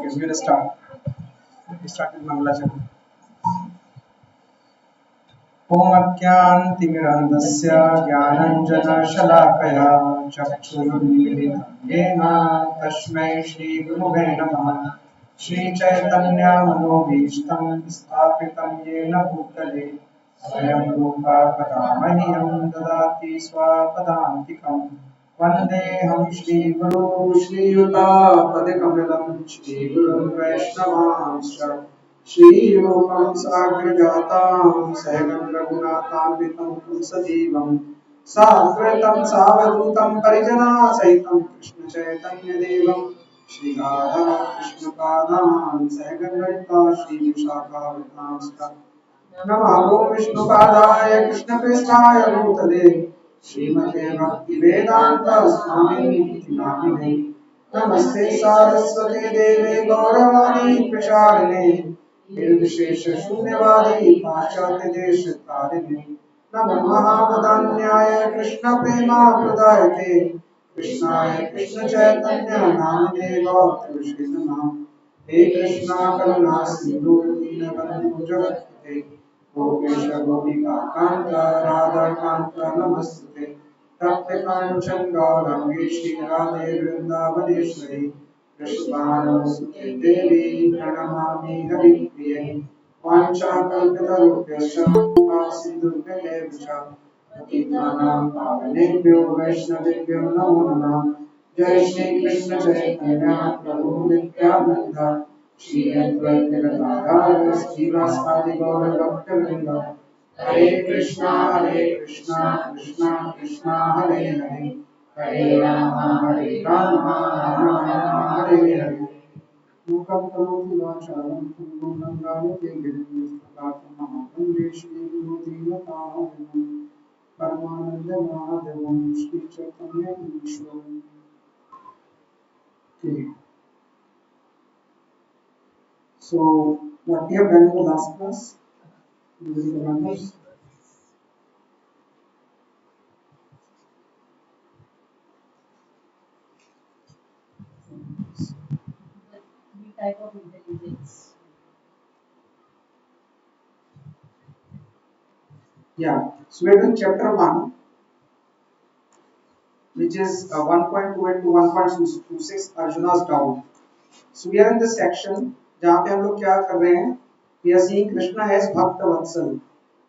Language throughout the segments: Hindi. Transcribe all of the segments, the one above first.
Okay, so we'll start. We start with Mangalacharya. ॐ अज्ञानतिमिरन्धस्य ज्ञानाञ्जनशलाकया चक्षुरुन्मीलितं येन तस्मै श्रीगुरुवे नमः। श्रीचैतन्यमनोभीष्टं स्थापितं येन भूतले स्वयं रूपा कदा मह्यं ददाति स्वपदान्तिकम्। वन्देऽहं श्रीगुरो श्रीयुतापदकमलं श्रीगुरुं वैष्णवांश्च श्रीरूपं साग्रजातां सहगं रघुनाथान्वितं पुंसजीवं साद्वैतं सावधूतं परिजनासहितं कृष्णचैतन्यदेवं श्रीराधा कृष्णपादान् सहगं ललिता श्रीविशाखावतांश्च नमो विष्णुपादाय कृष्णप्रेष्ठाय भूतले श्रीमते भक्तिवेदान्त स्वामिनीति नामिने नमस्ते सारस्वती देवे गौरवाणी प्रचारिणे निर्विशेष शून्यवादी पाश्चात्य देश तारिणे नमो महावदान्याय कृष्ण प्रेमा प्रदायते कृष्णाय कृष्ण चैतन्य नामने गौरवश्री नमः। हे कृष्णा करुणा सिंधु दीनबंधु जगत्पते गोपेश गोपिका कांत राधा कांत नमस्ते तप्त कांचन गौरंगी श्री राधे वृंदावनेश्वरी कृष्णानुसुते देवी प्रणमामि हरिप्रिये वाञ्छाकल्पितरूपश्च सिन्धुभ्येव च पतितानां पावनेभ्यो वैष्णवेभ्यो नमो नमः। जय श्री कृष्ण चैतन्य प्रभु नित्यानंद श्री अद्वैत गदाधर श्रीवासादि गौर भक्तवृंद हरे कृष्णा कृष्णा कृष्णा हरे हरे हरे राम राम हरे हरे। मूकं करोति वाचालं पङ्गुं लङ्घयते गिरिं यस्पदातं वन्दे श्रीगुरुदीनतारिणं परमानन्दमाधवं श्रीचैतन्यईश्वरम्। Okay. So what we have done in the last class, do you remember? The type of intelligence. Yeah. So we are doing chapter 1, which is 1.28 to 1.26 Arjuna's doubt. So we are in this section जहाँ पे हम लोग क्या कर रहे हैं? We are seeing Krishna as भक्त वत्सल.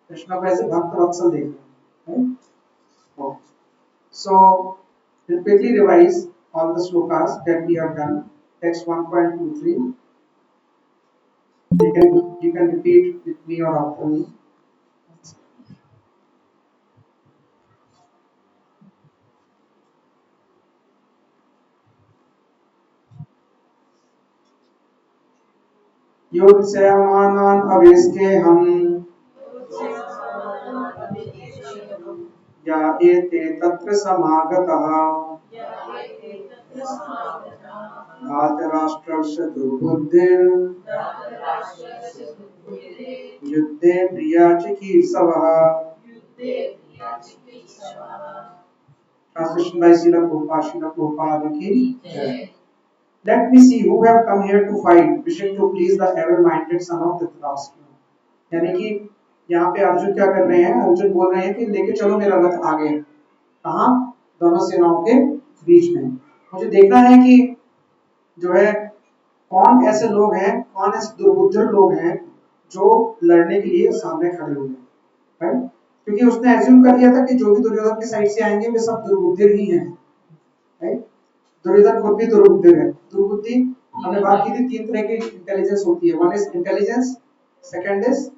कृष्ण को ऐसे भक्त वत्सल देख रहे हैं. Okay. So we'll quickly revise all the shlokas that we have done. Text 1.23. You can repeat with me or after me. युत्स्यमानान् अवेस्के हम या एते तत्र समागतः धातराष्ट्रस्य दुर्बुद्धिर् युद्धे प्रिया चिकीर्षवः. Translation by Srila Prabhupada ki Jai. Let me see who have come here to fight, wishing to please the ever-minded son of Dhritarashtra. यानी कि यहाँ पे अर्जुन क्या कर रहे हैं? अर्जुन बोल रहे हैं कि लेके चलो मेरा रथ आगे. कहाँ? दोनों सेनाओं के बीच में. मुझे देखना है कि जो है कौन ऐसे लोग हैं, कौन ऐसे दुर्बुद्धर लोग हैं जो लड़ने के लिए सामने खड़े हुए हैं. राइट? क्योंकि उसने एज्यूम कर लिया था कि जो भी दुर्योधन की साइड से आएंगे वे सब दुर्बुद्धर ही हैं. राइट? दुर्योधन खुद भी दुर्बुद्धि है. दुर्बुद्धि हमने बात की थी, तीन तरह की इंटेलिजेंस होती है. One is intelligence, second is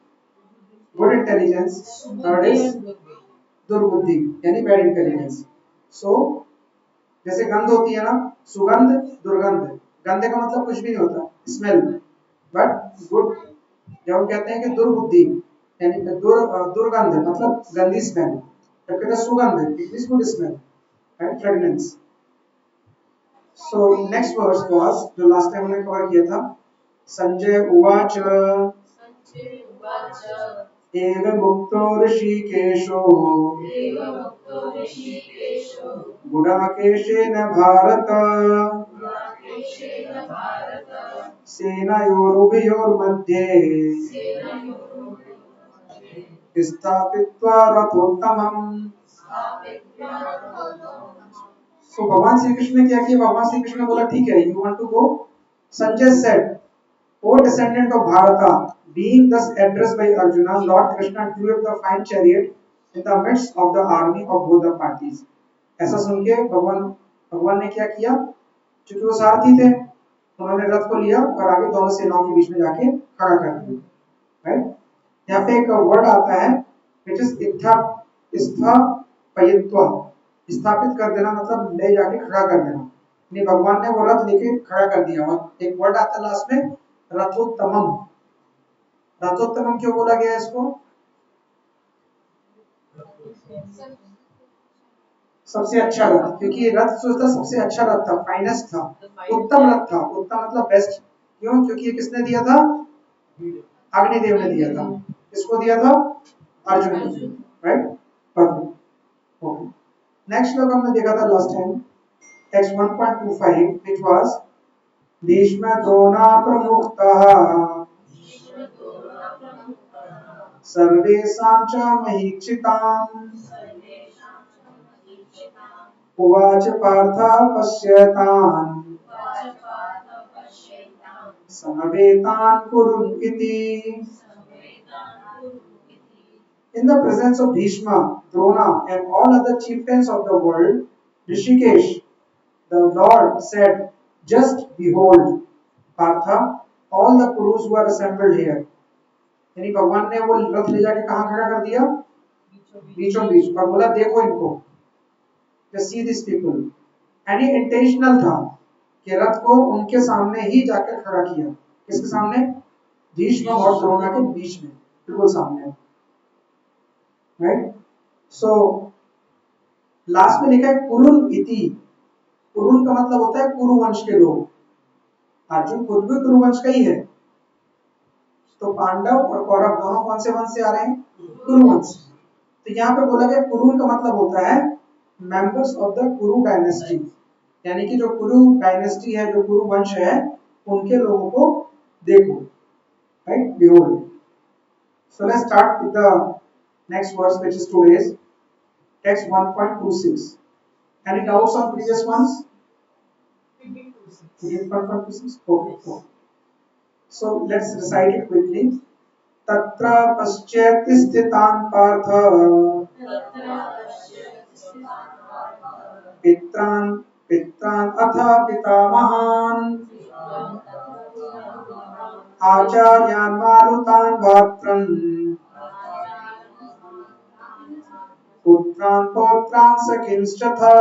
good intelligence, third is दुर्बुद्धि यानी बैड इंटेलिजेंस. सो जैसे गंध होती है ना, सुगंध, दुर्गंध. गंध का मतलब कुछ भी नहीं होता, स्मेल. बट गुड, जब हम कहते हैं कि दुर्बुद्धि यानी दुर्गंध मतलब गंदी स्मेल, जब कहते हैं सुगंध it is good smell, right? Fragrance. So next verse was जो last time हमने कवर किया था. संजय उवाच एव मुक्तो ऋषिकेशो गुडाकेशेन भारत सेनयोरुभयोर्मध्ये स्थापित्वा रथोत्तमम्। सो भगवान श्री कृष्ण ने क्या किया? भगवान श्री कृष्ण ने बोला ठीक है, you want to go? Sanjay said, O descendant of Bharata, being thus addressed by Arjuna, Lord Krishna drew up the fine chariot in the midst of the army of both the parties. ऐसा सुन के भगवान भगवान ने क्या किया? क्योंकि वो सारथी थे, उन्होंने रथ को लिया और आगे दोनों सेनाओं के बीच में जाके खड़ा कर दिया। राइट? यहाँ पे एक वर्ड आता है which is स्थापयित्वा, स्थापित कर देना मतलब ले जाके खड़ा कर देना। नहीं, भगवान ने वो रथ लेके खड़ा कर दिया। और एक वर्ड आता है लास्ट में, रथोत्तमम। रथोत्तमम क्यों बोला गया इसको? सबसे अच्छा रथ, क्योंकि ये रथ जो था सबसे अच्छा रथ था, फाइनेस्ट था, उत्तम रथ था। उत्तम मतलब बेस्ट। क्यों? क्योंकि ये किसने दिया था? अग्निदेव ने दिया था। किसको दिया था? अर्जुन को दिया। राइट? परफेक्ट। ओके, नेक्स्ट श्लोक हमने देखा था last time, text 1.25, which was Bhishma Drona प्रमुखतः सर्वेषां च महीक्षिताम्। उवाच पार्थ पश्यतान् समवेतान् कुरु इति। In the presence of Bhishma, Drona, and all other chieftains of the world, Rishikesh, the Lord said, just behold, Partha, all the Kurus who are assembled here. यानी भगवान ने वो रथ ले जाके कहाँ खड़ा कर दिया? बीचों बीच। और बोला देखो इनको, just see these people. And ये इंटेंशनल था कि रथ को उनके सामने ही जाकर खड़ा किया। किसके सामने? भीष्म और द्रोणा के बीच में, बिल्कुल सामने। राइट? सो लास्ट में लिखा है कुरुन इति। कुरुन का मतलब होता है कुरुवंश के लोग। अर्जुन खुद भी कुरुवंश का ही है। तो पांडव और कौरव दोनों कौन से वंश से आ रहे हैं? कुरुवंश। तो यहाँ पे बोला गया कुरुन का मतलब होता है मेंबर्स ऑफ द कुरु डायनेस्टी, यानी कि जो कुरु डायनेस्टी है, जो कुरु वंश है, उनके लोगों को देखो। Right? Behold. So let's start with the next verse, which is today's text 1.26. Any doubts on previous ones? 1.26. Okay. So let's recite it quickly. तत्र पश्येत् स्थितान् पार्थ पित्रान् पित्रान् अथ पितामहान् आचार्यान् मारुतान् भ्रातॄन् पुत्रान् पौत्रान् सखींश्चथा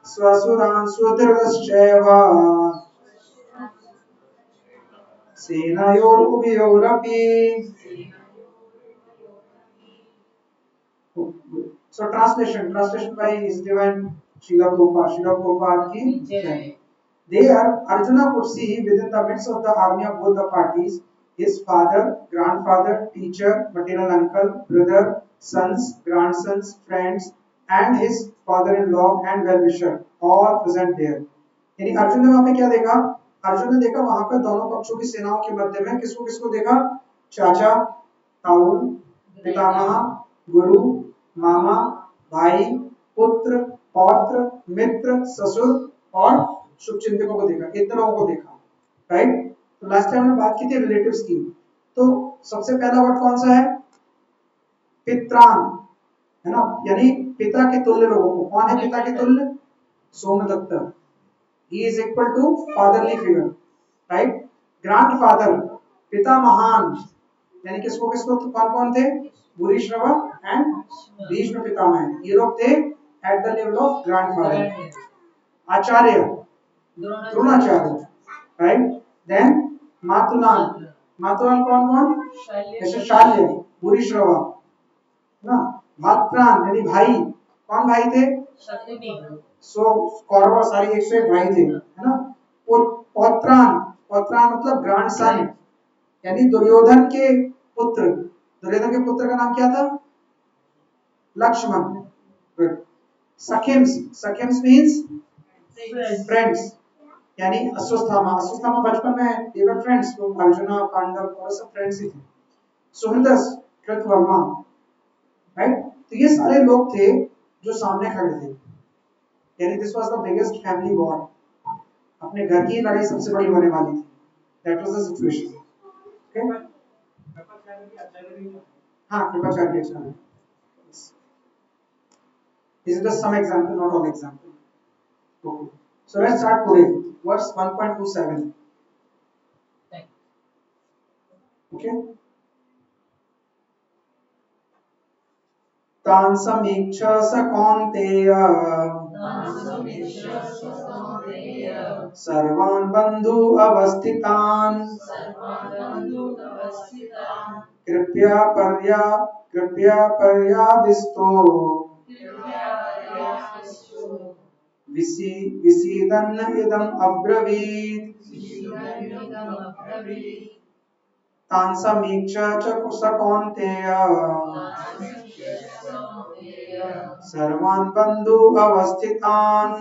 स्वसुरान् स्वदृढश्चैव सेनयोरुभयोरपि। So translation by His Divine Srila Prabhupada ki jai. There, Arjuna could see within the midst of the army of both the parties his father, grandfather, teacher, maternal uncle, brother, sons, grandsons, friends, and his father-in-law and well-wisher, all present there. यानी अर्जुन ने वहां पे क्या देखा? अर्जुन ने देखा वहां पे दोनों पक्षों की सेनाओं के मध्य में किसको किसको देखा? चाचा, ताऊ, पितामह, गुरु, मामा, भाई, पुत्र, पौत्र, मित्र, ससुर और शुभचिंतकों को देखा। इतने लोगों को देखा। राइट? तो लास्ट टाइम हमने बात की थी रिलेटिव्स की। तो सबसे पहला वर्ड कौन सा है? पित्रान, है ना? यानी पिता के तुल्य लोगों को। कौन है पिता के तुल्य? Somadatta. He is equal to fatherly figure. Right? Grandfather, पिता महान, यानी किसको किसको कौन कौन थे? भूरिश्रवा एंड भीष्म पितामह। ये लोग थे at the level of grandfather. आचार्य, द्रोणाचार्य। राइट? देन मातुलान, मातुलान कौन कौन? जैसे शाल्य, भूरिश्रवा ना। भात्रान यानी भाई, कौन भाई थे? सो कौरव सारी 101 भाई थे, है ना? पौत्रान, पौत्रान मतलब ग्रैंडसन, यानी दुर्योधन के पुत्र। दुर्योधन के पुत्र का नाम क्या था? लक्ष्मण। गुड। सखिम्स, सखिम्स मींस फ्रेंड्स। यानी अश्वत्थामा, अश्वत्थामा बचपन में they were friends, तो अर्जुना पांडव और सब फ्रेंड्स ही थे। सुहृदस, कृतवर्मा, राइट। तो ये सारे लोग थे जो सामने खड़े थे, यानी this was the biggest family war, अपने घर की लड़ाई सबसे बड़ी होने वाली थी। That was the situation. Okay, हाँ कृपाचार्य आचार्य। This is the some example, not all example. Okay. So let's start today. Verse 1.27. Okay. तान् समीक्ष्य स कौन्तेय सर्वान् बन्धु अवस्थितान् कृपया पर्याविष्टो विसीदन् इदम् अब्रवीत्। तान् समीक्ष्य स कौन्तेय सर्वान् बन्धु अवस्थितान्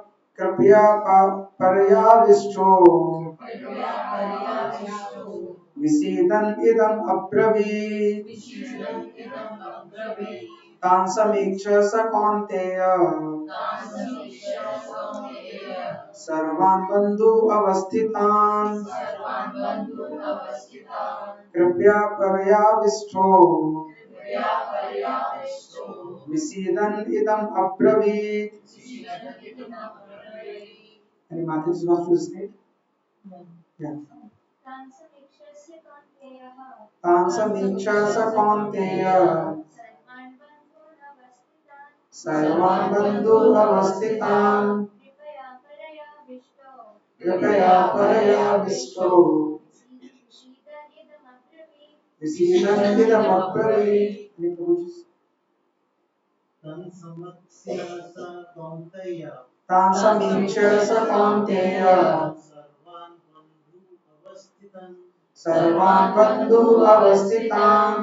कृपया पर्याविष्टो विसीदन् इदम् अब्रवीत्। तान् समीक्ष्य स कौन्तेय सर्वान् बन्धु अवस्थितान् कृपया पर्याविष्टो विसीदन् इदम् अब्रवीत्। Any Matthews wants to state? Yeah. तान् समीक्ष्य स कौन्तेय सर्वान् बन्धु अवस्थितान् कृपया पर्याविष्टो विसीदन् इदम् अब्रवीत्। तान् समीक्ष्य स कौन्तेय सर्वान् बन्धु अवस्थितान्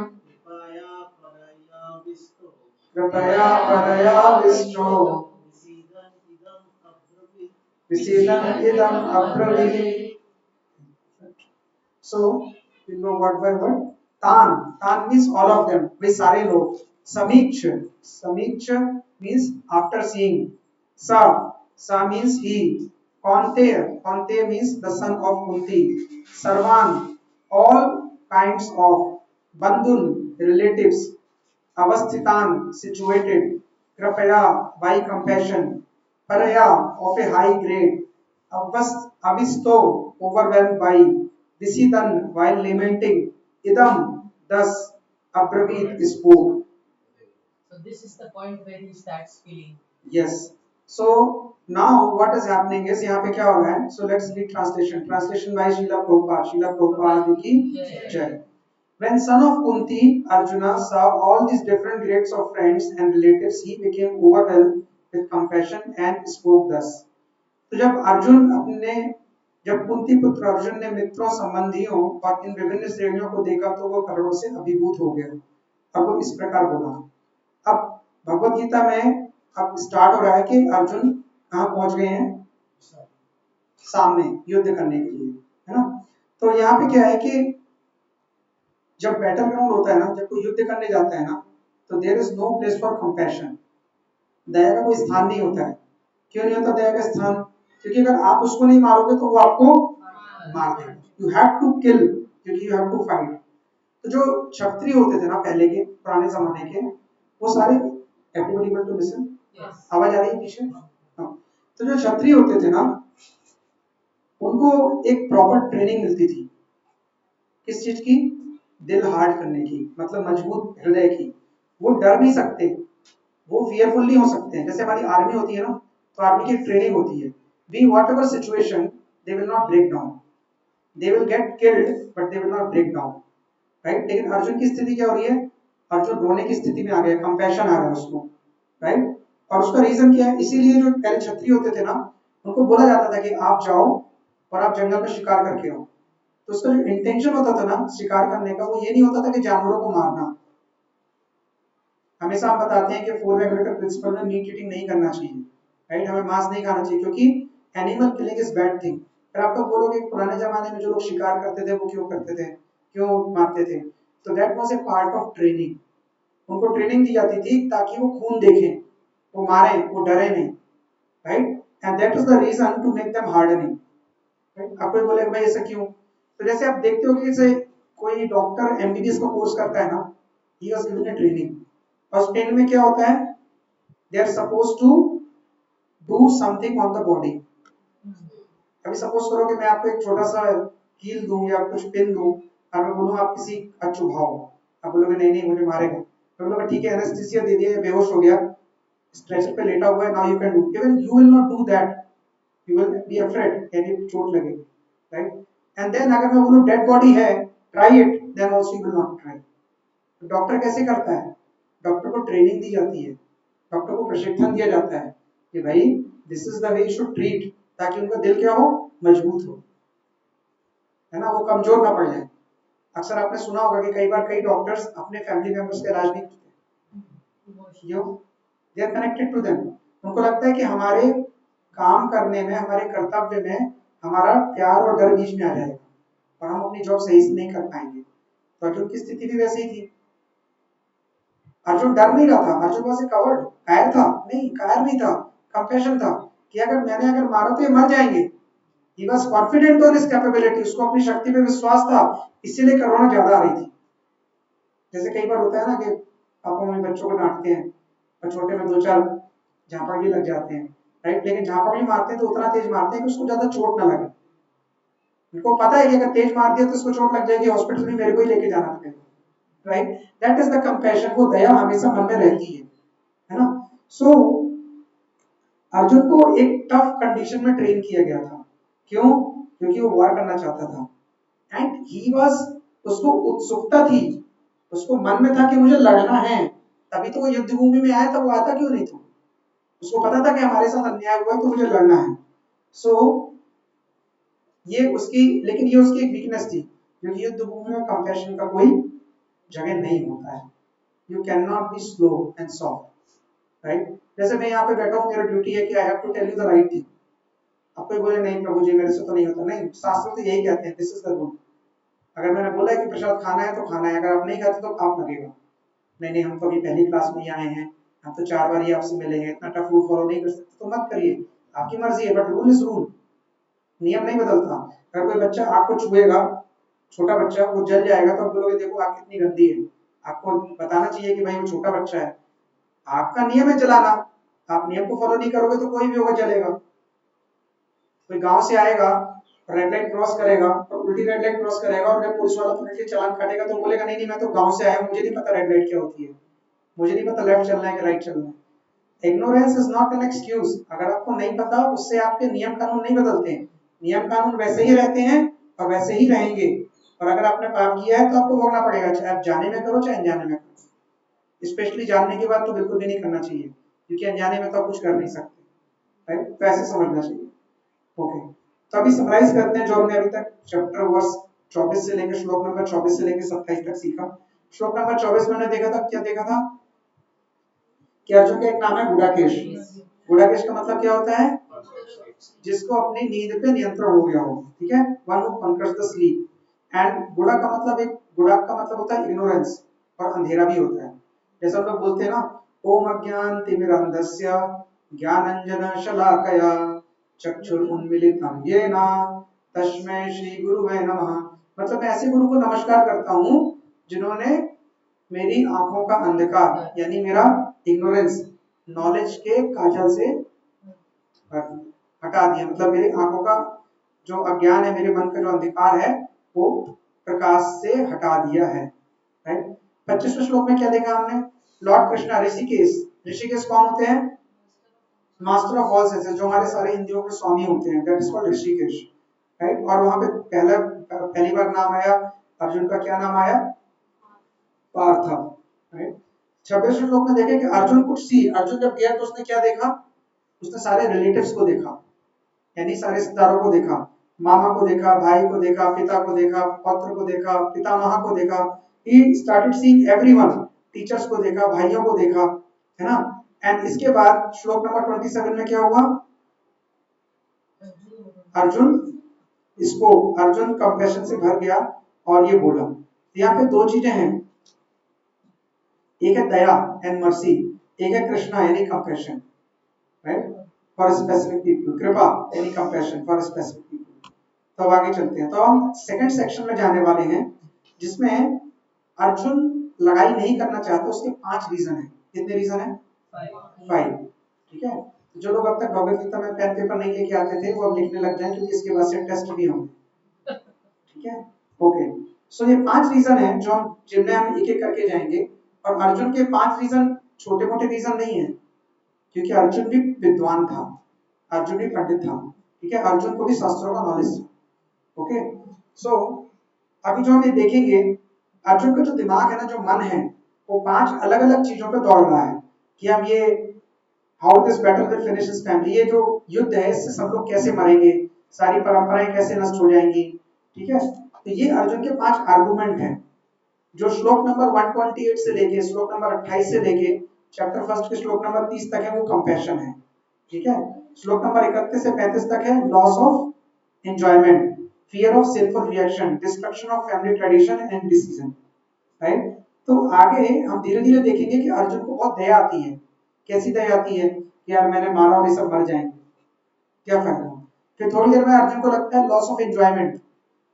कृपया पर्याविष्टो विसीदन् इदम् अब्रवीत्। So you know word by word. Tan means all of them, वे सारे लोग। समीक्ष means after seeing। sa means he। Kaunteya means the son of Kunti। सर्वान all kinds of। बंधुन relatives। अवस्थितान situated। कृपया by compassion। परया of a high grade। अविस्तो overwhelmed by। विसीदन while lamenting। idam thus। अब्रवीत spoke। So this is the point where he starts feeling. Yes. So now what is happening is यहाँ पे क्या हो रहा है? So let's read translation. Translation by Srila Prabhupada. Srila Prabhupada की जय। When son of Kunti, Arjuna saw all these different grades of friends and relatives, he became overwhelmed with compassion and spoke thus. तो जब कुंती पुत्र अर्जुन ने मित्रों संबंधियों और इन विभिन्न श्रेणियों को देखा तो वो करुणा से अभिभूत हो गया। अब वो इस प्रकार बोला। अब भगवत गीता में अब स्टार्ट हो रहा है कि अर्जुन कहाँ पहुंच गए हैं? सामने युद्ध करने के लिए, है ना। तो यहाँ पे क्या है कि जब बैटल ग्राउंड होता है ना, जब कोई युद्ध करने जाता है ना, तो there is no place for compassion. दया का कोई स्थान नहीं होता है। क्यों नहीं होता दया का स्थान? क्योंकि अगर आप उसको नहीं मारोगे तो वो आपको मार देगा। यू हैव टू किल, क्योंकि यू हैव टू फाइट। तो जो क्षत्रिय होते थे ना पहले के पुराने जमाने के, वो सारे एवरीबॉडी एबल टू लिसन? आवाज आ रही है पीछे? हाँ। तो जो क्षत्रिय होते थे ना, उनको एक प्रॉपर ट्रेनिंग मिलती थी। किस चीज की? दिल हार्ड करने की, मतलब मजबूत हृदय की। वो डर नहीं सकते, वो फियरफुल नहीं हो सकते हैं। जैसे हमारी आर्मी होती है ना, तो आर्मी की ट्रेनिंग होती है, be whatever situation they will not break down. They will get killed but they will not break down, right. लेकिन अर्जुन की स्थिति क्या हो रही है? अर्जुन रोने की स्थिति में आ गया, कंपैशन आ रहा है उसको, राइट। और उसका रीजन क्या है? इसीलिए जो पहले क्षत्रिय होते थे ना, उनको बोला जाता था कि आप जाओ और आप जंगल में शिकार करके आओ। तो उसका जो इंटेंशन होता था ना शिकार करने का, वो ये नहीं होता था कि जानवरों को मारना। हमेशा हम बताते हैं कि 4 रेगुलेटर प्रिंसिपल में मीट ईटिंग नहीं करना चाहिए, राइट, हमें मांस नहीं खाना चाहिए क्योंकि animal killing is bad thing. फिर आप तो बोलोगे पुराने जमाने में जो लोग शिकार करते थे वो क्यों करते थे, क्यों मारते थे? तो that was a part of training. उनको ट्रेनिंग दी जाती थी ताकि वो खून देखें, वो मारे, वो डरे नहीं, right, and that is the reason to make them hardening. आप कोई बोले भाई ऐसा क्यों? तो जैसे आप देखते हो कि जैसे कोई डॉक्टर एमबीबीएस का कोर्स करता है ना, he was given a training, और उस ट्रेनिंग में क्या होता है, they are suppose to do something on the body. अभी सपोज करो कि मैं आपको एक छोटा सा कील दूं या कुछ पिन दूं और मैं बोलूं आप किसी का चुभाओ, आप बोलोगे नहीं नहीं मुझे मारेगा, तो बोलोगे ठीक है एनेस्थीसिया दे दिया, बेहोश हो गया, स्ट्रेचर पे लेटा हुआ है, now you can do, even you will not do that, you will be afraid यदि चोट लगे, right? And then अगर मैं बोलूं डेड बॉडी है, try it, then also you will not try। तो डॉक्टर कैसे करता है? डॉक्टर को ट्रेनिंग दी जाती है, डॉक्टर को प्रशिक्षण दिया जाता है कि भाई this is the way you should treat, ताकि उनका दिल क्या हो, मजबूत हो, है ना, वो कमजोर ना पड़ जाए। अक्सर आपने सुना होगा कि कई बार कई डॉक्टर्स अपने फैमिली मेंबर्स का इलाज नहीं करते, क्यों? They are connected to them, उनको लगता है कि हमारे काम करने में, हमारे कर्तव्य में हमारा प्यार और डर बीच में आ जाएगा और हम अपनी जॉब सही से नहीं कर पाएंगे। तो अर्जुन की स्थिति भी वैसी ही थी। अर्जुन डर नहीं रहा था, अर्जुन वॉज ए कवर्ड, कायर था नहीं, कायर नहीं था, कंपैशन था कि अगर मारा तो ये मर जाएंगे। He was confident on his capability, उसको अपनी शक्ति पे विश्वास था, इसीलिए कोरोना ज्यादा आ रही थी। जैसे कई बार होता है ना कि पापा मम्मी बच्चों को डांटते हैं और छोटे में दो चार झापड़ भी लग जाते हैं, राइट, लेकिन झापड़ भी मारते हैं तो उतना तेज मारते हैं कि उसको ज्यादा चोट ना लगे। उनको पता है कि अगर तेज मार दिया तो उसको चोट लग जाएगी, हॉस्पिटल में मेरे को ही लेके जाना पड़ेगा, right, that is the compassion, वो दया हमेशा मन में रहती है ना। सो अर्जुन को एक टफ कंडीशन में ट्रेन किया गया था, क्यों? क्योंकि वो वार करना चाहता था एंड ही वाज, उसको उत्सुकता थी, उसको मन में था कि मुझे लड़ना है, तभी तो वो युद्ध भूमि में आया था, वो आता क्यों नहीं था? उसको पता था कि हमारे साथ अन्याय हुआ है तो मुझे लड़ना है। सो ये उसकी, लेकिन ये उसकी एक वीकनेस थी, क्योंकि युद्ध भूमि में कंपैशन का कोई जगह नहीं होता है। You can not be slow and soft, right. जैसे मैं यहाँ पे बैठा हूँ, मेरा ड्यूटी है कि I have to tell you the right thing. अब कोई बोले नहीं प्रभु जी मेरे से तो नहीं होता, नहीं, शास्त्र तो यही कहते हैं, दिस इज द रूल। अगर मैंने बोला है कि प्रसाद खाना है तो खाना है, अगर आप नहीं खाते तो आप लगेगा, नहीं नहीं हम तो अभी पहली क्लास में ही आए हैं, हम तो 4 बार ही आपसे मिलेंगे, इतना टफ रूल फॉलो नहीं कर सकते तो मत करिए, आपकी मर्जी है, बट रूल इज रूल, नियम नहीं बदलता। अगर कोई बच्चा आग को छुएगा, छोटा बच्चा, वो जल जाएगा तो आप बोलोगे देखो आग कितनी गंदी है, आपको बताना चाहिए कि भाई वो छोटा बच्चा है, आपका नियम है जलाना, आप नियम को फॉलो नहीं करोगे तो कोई भी होगा जलेगा। कोई गांव से आएगा, रेड लाइट क्रॉस करेगा और उल्टी रेड लाइट क्रॉस करेगा और जब पुलिस वाला पकड़ के चालान काटेगा तो बोलेगा नहीं नहीं मैं तो गांव से आया, मुझे नहीं पता रेड लाइट क्या होती है, मुझे नहीं पता लेफ्ट चलना है कि राइट चलना है। Ignorance is not an excuse, अगर आपको नहीं पता उससे आपके नियम कानून नहीं बदलते हैं, नियम कानून वैसे ही रहते हैं और वैसे ही रहेंगे, और अगर आपने पाप किया है तो आपको भोगना पड़ेगा, चाहे आप जाने में करो चाहे अनजाने में करो। स्पेशली जानने के बाद तो बिल्कुल भी नहीं करना चाहिए, क्योंकि अनजाने में तो आप कुछ कर नहीं सकते, राइट, तो ऐसे समझना चाहिए। ओके, तो अभी समराइज करते हैं जो हमने अभी तक चैप्टर वर्स 24 से लेकर श्लोक नंबर 24 से लेकर 27 तक सीखा। श्लोक नंबर 24 में हमने देखा था, क्या देखा था कि अर्जुन का एक नाम है गुडाकेश। गुडाकेश का मतलब क्या होता है? जिसको अपनी नींद पे नियंत्रण हो गया हो, ठीक है, one who conquers the sleep. And गुड़ा का मतलब, एक गुड़ा का मतलब होता है इग्नोरेंस, और अंधेरा भी होता है। जैसे हम लोग बोलते हैं ना, ओम अज्ञानतिमिरन्धस्य ज्ञानंजन शलाकया चक्षुरुन्मीलितं येन तस्मै श्री गुरुवे नमः। मतलब मैं ऐसे गुरु को नमस्कार करता हूँ जिन्होंने मेरी आंखों का अंधकार, यानी मेरा इग्नोरेंस, नॉलेज के काजल से हटा दिया, मतलब मेरी आंखों का जो अज्ञान है, मेरे मन का जो अंधकार है वो प्रकाश से हटा दिया है, राइट। 25वें श्लोक में क्या देखा हमने? लॉर्ड कृष्णा, ऋषिकेश, ऋषिकेश कौन होते हैं? मास्टर ऑफ ऑल सेंसेस, जो हमारे सारे इंद्रियों के स्वामी होते हैं, that is called Rishikesh, right. और वहां पे पहली बार नाम आया अर्जुन का, क्या नाम आया? पार्थ, राइट। 26वें श्लोक में देखें कि अर्जुन कुछ सी, अर्जुन जब गया तो उसने क्या देखा? उसने सारे रिलेटिव्स को देखा, यानी सारे रिश्तेदारों को देखा, मामा को देखा, भाई को देखा, पिता को देखा, पौत्र को देखा, पितामह को देखा, he started seeing everyone, teachers को देखा, भाइयों को देखा, है ना। एंड इसके बाद श्लोक नंबर 27 में क्या हुआ? अर्जुन इसको अर्जुन कंपैशन से भर गया और ये बोला। यहाँ पे दो चीजें हैं, एक है दया एंड मर्सी, एक है कृष्णा यानी compassion, right, for specific people, कृपा यानी कंपैशन फॉर स्पेसिफिक पीपल। तो अब आगे चलते हैं, तो हम सेकंड सेक्शन में जाने वाले हैं जिसमें अर्जुन लड़ाई नहीं करना चाहता, उसके 5 रीजन है। कितने रीजन है? 5। ठीक है, तो जो लोग अब तक भगवत गीता में पेन पेपर नहीं लेके आते थे वो अब लिखने लग जाए, क्योंकि इसके बाद से टेस्ट भी होंगे। ठीक है, ओके। सो ये 5 रीजन है जो हम जिनमें हम एक एक करके जाएंगे। और अर्जुन के 5 रीजन छोटे मोटे रीजन नहीं है, क्योंकि अर्जुन भी विद्वान था, अर्जुन भी पंडित था। ठीक है, अर्जुन को भी शास्त्रों का नॉलेज था। ओके, सो अभी जो हम ये देखेंगे, अर्जुन का जो दिमाग है ना, जो मन है, वो 5 अलग अलग चीजों पे दौड़ रहा है कि हम ये how this battle will finish his family, ये जो युद्ध है इससे सब लोग कैसे मरेंगे, सारी परंपराएं कैसे नष्ट हो जाएंगी। ठीक है, तो ये अर्जुन के 5 आर्गुमेंट हैं जो श्लोक नंबर 128 से लेके श्लोक नंबर 28 से लेके चैप्टर फर्स्ट के श्लोक नंबर 30 तक है, वो कंपैशन है। ठीक है, श्लोक नंबर 31 से 35 तक है loss of enjoyment, fear of sinful reaction, destruction of family tradition and decision, right. तो आगे हम धीरे धीरे देखेंगे कि अर्जुन को बहुत दया आती है। कैसी दया आती है कि यार मैंने मारा और ये सब मर जाएंगे, क्या फायदा। फिर थोड़ी देर में अर्जुन को लगता है loss of enjoyment.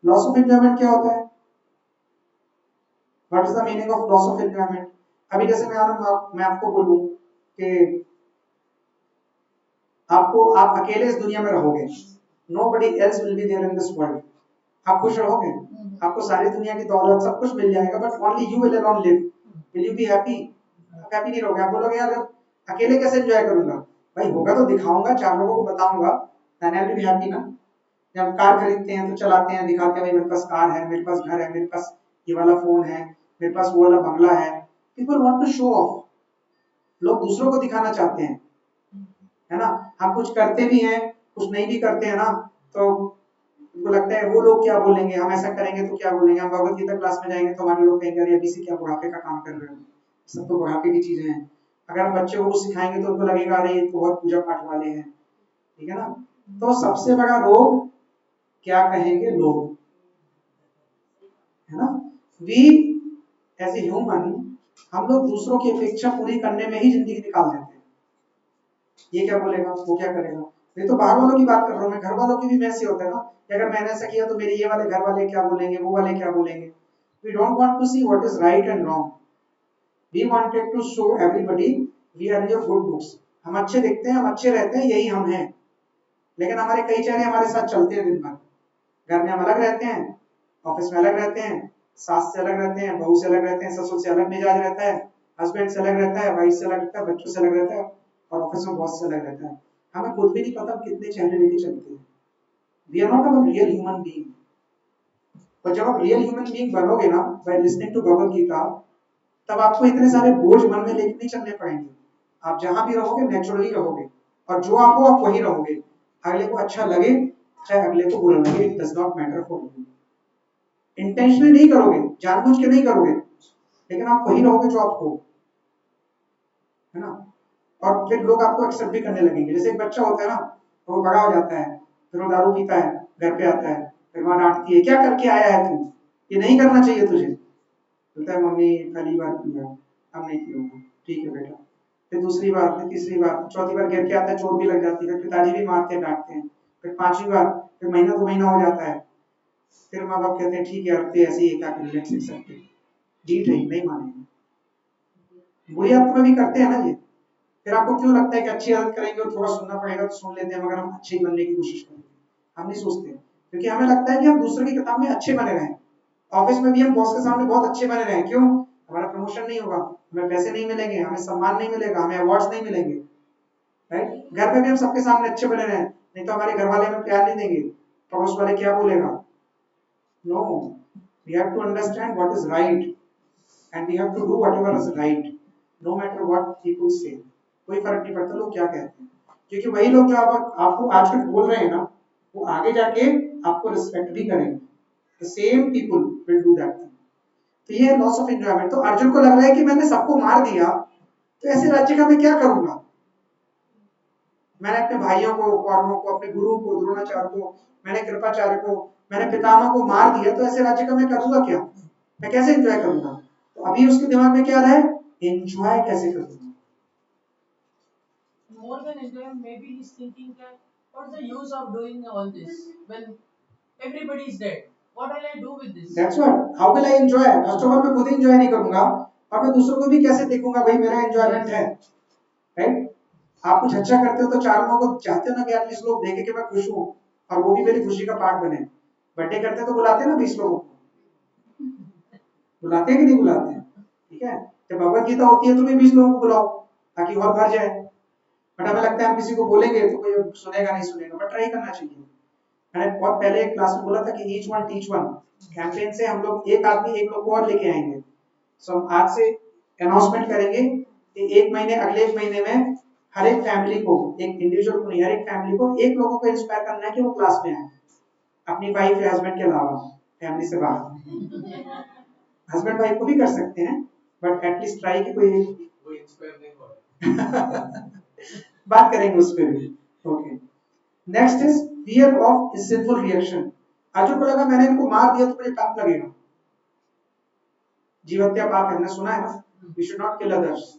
Loss of enjoyment क्या होता है? What is the meaning of loss of enjoyment? अभी जैसे मैं आपको बोलूं कि आप अकेले इस दुनिया में रहोगे, nobody else will be there in this world, आप खुश रहोगे? आपको सारी दुनिया की दौलत सब कुछ मिल जाएगा, but only you will alone live, will you be happy? आप हैप्पी नहीं रहोगे, आप बोलोगे यार अकेले कैसे एंजॉय करूंगा। भाई होगा तो दिखाऊंगा, 4 लोगों को बताऊंगा, then I'll be happy ना। जब कार खरीदते हैं तो चलाते हैं, दिखाते हैं भाई मेरे पास कार है, मेरे पास घर है, मेरे पास ये वाला फोन है, मेरे पास वो वाला बंगला है। People want to show off, लोग दूसरों को दिखाना चाहते हैं, है ना। हम कुछ करते भी हैं, कुछ नहीं भी करते हैं ना, तो उनको लगता है वो लोग क्या बोलेंगे, हम ऐसा करेंगे तो क्या बोलेंगे। हम भगवत गीता क्लास में जाएंगे तो हमारे लोग कहेंगे अरे अभी से क्या बुढ़ापे का काम कर रहे हो, सब तो बुढ़ापे की चीजें हैं। अगर हम बच्चों को कुछ सिखाएंगे तो उनको लगेगा अरे ये तो बहुत पूजा पाठ वाले हैं। ठीक है ना। तो सबसे बड़ा रोग क्या कहेंगे लोग, है ना। वी एज ए ह्यूमन, हम लोग दूसरों की अपेक्षा पूरी करने में ही जिंदगी निकाल देते हैं। ये क्या बोलेगा, वो क्या करेगा। ये तो बाहर वालों की बात कर रहा हूँ मैं, घर वालों की भी वैसे होता है ना कि अगर मैंने ऐसा किया तो मेरे ये वाले घर वाले क्या बोलेंगे, वो वाले क्या बोलेंगे। We don't want to see what is right and wrong, we wanted to show everybody we are your good books. हम अच्छे दिखते हैं, हम अच्छे रहते हैं, यही हम हैं। लेकिन हमारे कई चेहरे हमारे साथ चलते हैं दिन भर। घर में हम अलग रहते हैं, ऑफिस में अलग रहते हैं, सास से अलग रहते हैं, बहू से अलग रहते हैं, ससुर से अलग मिजाज रहता है, हस्बैंड से अलग रहता है, वाइफ से अलग रहता है, बच्चों से अलग रहता है, और ऑफिस में बॉस से अलग रहता है। हमें खुद भी नहीं पता हम कितने चेहरे लेके चलते हैं। We are not a real human being. पर जब आप रियल ह्यूमन बीइंग बनोगे ना by listening to Bhagavad Gita, तब आपको इतने सारे बोझ मन में लेके नहीं चलने पड़ेंगे। आप जहां भी रहोगे नेचुरली रहोगे, और जो आप हो आप वही रहोगे। अगले को अच्छा लगे चाहे अगले को बुरा लगे, it does not matter for you. Intentionally नहीं करोगे, जानबूझ के नहीं करोगे, लेकिन आप वही रहोगे जो आप हो, है ना। और फिर लोग आपको एक्सेप्ट भी करने लगेंगे। जैसे एक बच्चा होता है ना, तो वो बड़ा हो जाता है, फिर वो दारू पीता है, घर पे आता है, फिर माँ डांटती है क्या करके आया है तू, ये नहीं करना चाहिए तुझे। बोलता है मम्मी पहली बार किया, अब नहीं किया। ठीक है बेटा। फिर दूसरी बार, फिर तीसरी बार, चौथी बार गिर के आता है, चोट भी लग जाती है, फिर पिताजी भी मारते हैं, डांटते हैं। फिर 5वीं बार, फिर महीना 2 महीना हो जाता है, फिर माँ बाप कहते हैं ठीक है अब तो ऐसे ही क्या कर लेट्स एक्सेप्ट इट, डीट है नहीं मानेंगे। बुरी आदत में भी करते हैं ना ये। फिर आपको क्यों लगता है कि अच्छी आदत करेंगे और थोड़ा सुनना पड़ेगा तो सुन लेते हैं, मगर हम अच्छे बनने की कोशिश करेंगे, हम नहीं सोचते, क्योंकि हमें लगता है कि हम दूसरों की किताब में अच्छे बने रहें। ऑफिस में भी हम बॉस के सामने बहुत अच्छे बने रहें, क्यों? हमारा प्रमोशन नहीं होगा, हमें पैसे नहीं मिलेंगे, हमें सम्मान नहीं मिलेगा, हमें अवार्ड्स नहीं मिलेंगे, राइट। घर पे भी हम सबके सामने अच्छे बने रहें, नहीं तो हमारे घर वाले हमें प्यार नहीं देंगे, पड़ोस वाले क्या बोलेगा। No, we have to understand what is right and we have to do whatever is right, no matter what people say। कोई फर्क नहीं पड़ता लोग क्या कहते हैं, क्योंकि वही लोग जो आपको आज कुछ बोल रहे हैं ना, वो आगे जाके आपको रिस्पेक्ट भी करेंगे। the same people will do that thing। तो ये लॉस ऑफ एंजॉयमेंट। तो अर्जुन को लग रहा है कि मैंने सबको मार दिया, तो ऐसे राज्य का मैं क्या करूंगा? मैंने अपने भाइयों को, कौरवों को, अपने गुरु को, द्रोणाचार्य को, मैंने कृपाचार्य को, मैंने पितामह को मार दिया, तो ऐसे राज्य का मैं करूंगा क्या? मैं कैसे एंजॉय करूंगा? तो अभी उसके दिमाग में क्या रहा है? एंजॉय कैसे करूंगा? More than enjoy, maybe he's thinking that what's the use of doing all this when everybody is dead? What will I do with this? That's what. How will I enjoy? First of all मैं खुद एंजॉय नहीं करूंगा और मैं दूसरों को भी कैसे देखूंगा भाई मेरा एंजॉयमेंट है, राइट? आप कुछ अच्छा करते हो तो चार लोगों को चाहते हो ना कि एटलीस्ट लोग देखें कि मैं खुश हूँ और वो भी मेरी खुशी का पार्ट बने। बर्थडे करते हैं तो बुलाते हैं ना 20 लोगों को, बुलाते हैं कि नहीं बुलाते हैं? ठीक है, जब भगवत गीता होती है तो भी 20 लोगों को बुलाओ ताकि हॉल भर जाए। बट हमें लगता है हम किसी को बोलेंगे तो कोई सुनेगा नहीं सुनेगा, बट ट्राई करना चाहिए। मैंने बहुत पहले एक क्लास में बोला था कि each one teach one campaign से हम लोग एक आदमी एक लोग को और लेके आएंगे। सो हम आज से अनाउंसमेंट करेंगे कि एक महीने, अगले एक महीने में हर एक फैमिली को, एक इंडिविजुअल को नहीं, हर एक फैमिली को एक लोगों को इंस्पायर करना है कि वो क्लास में आए, अपनी वाइफ या हस्बैंड के अलावा, फैमिली से बाहर। हस्बैंड वाइफ को भी कर सकते हैं बट एटलीस्ट ट्राई कि कोई इंस्पायर नहीं हो। बात करेंगे उस पर भी। Okay, next is fear of sinful reaction. Arjun को लगा मैंने इनको मार दिया तो मुझे पाप लगेगा, जीव हत्या पाप है, हमने सुना है ना, we should not kill others.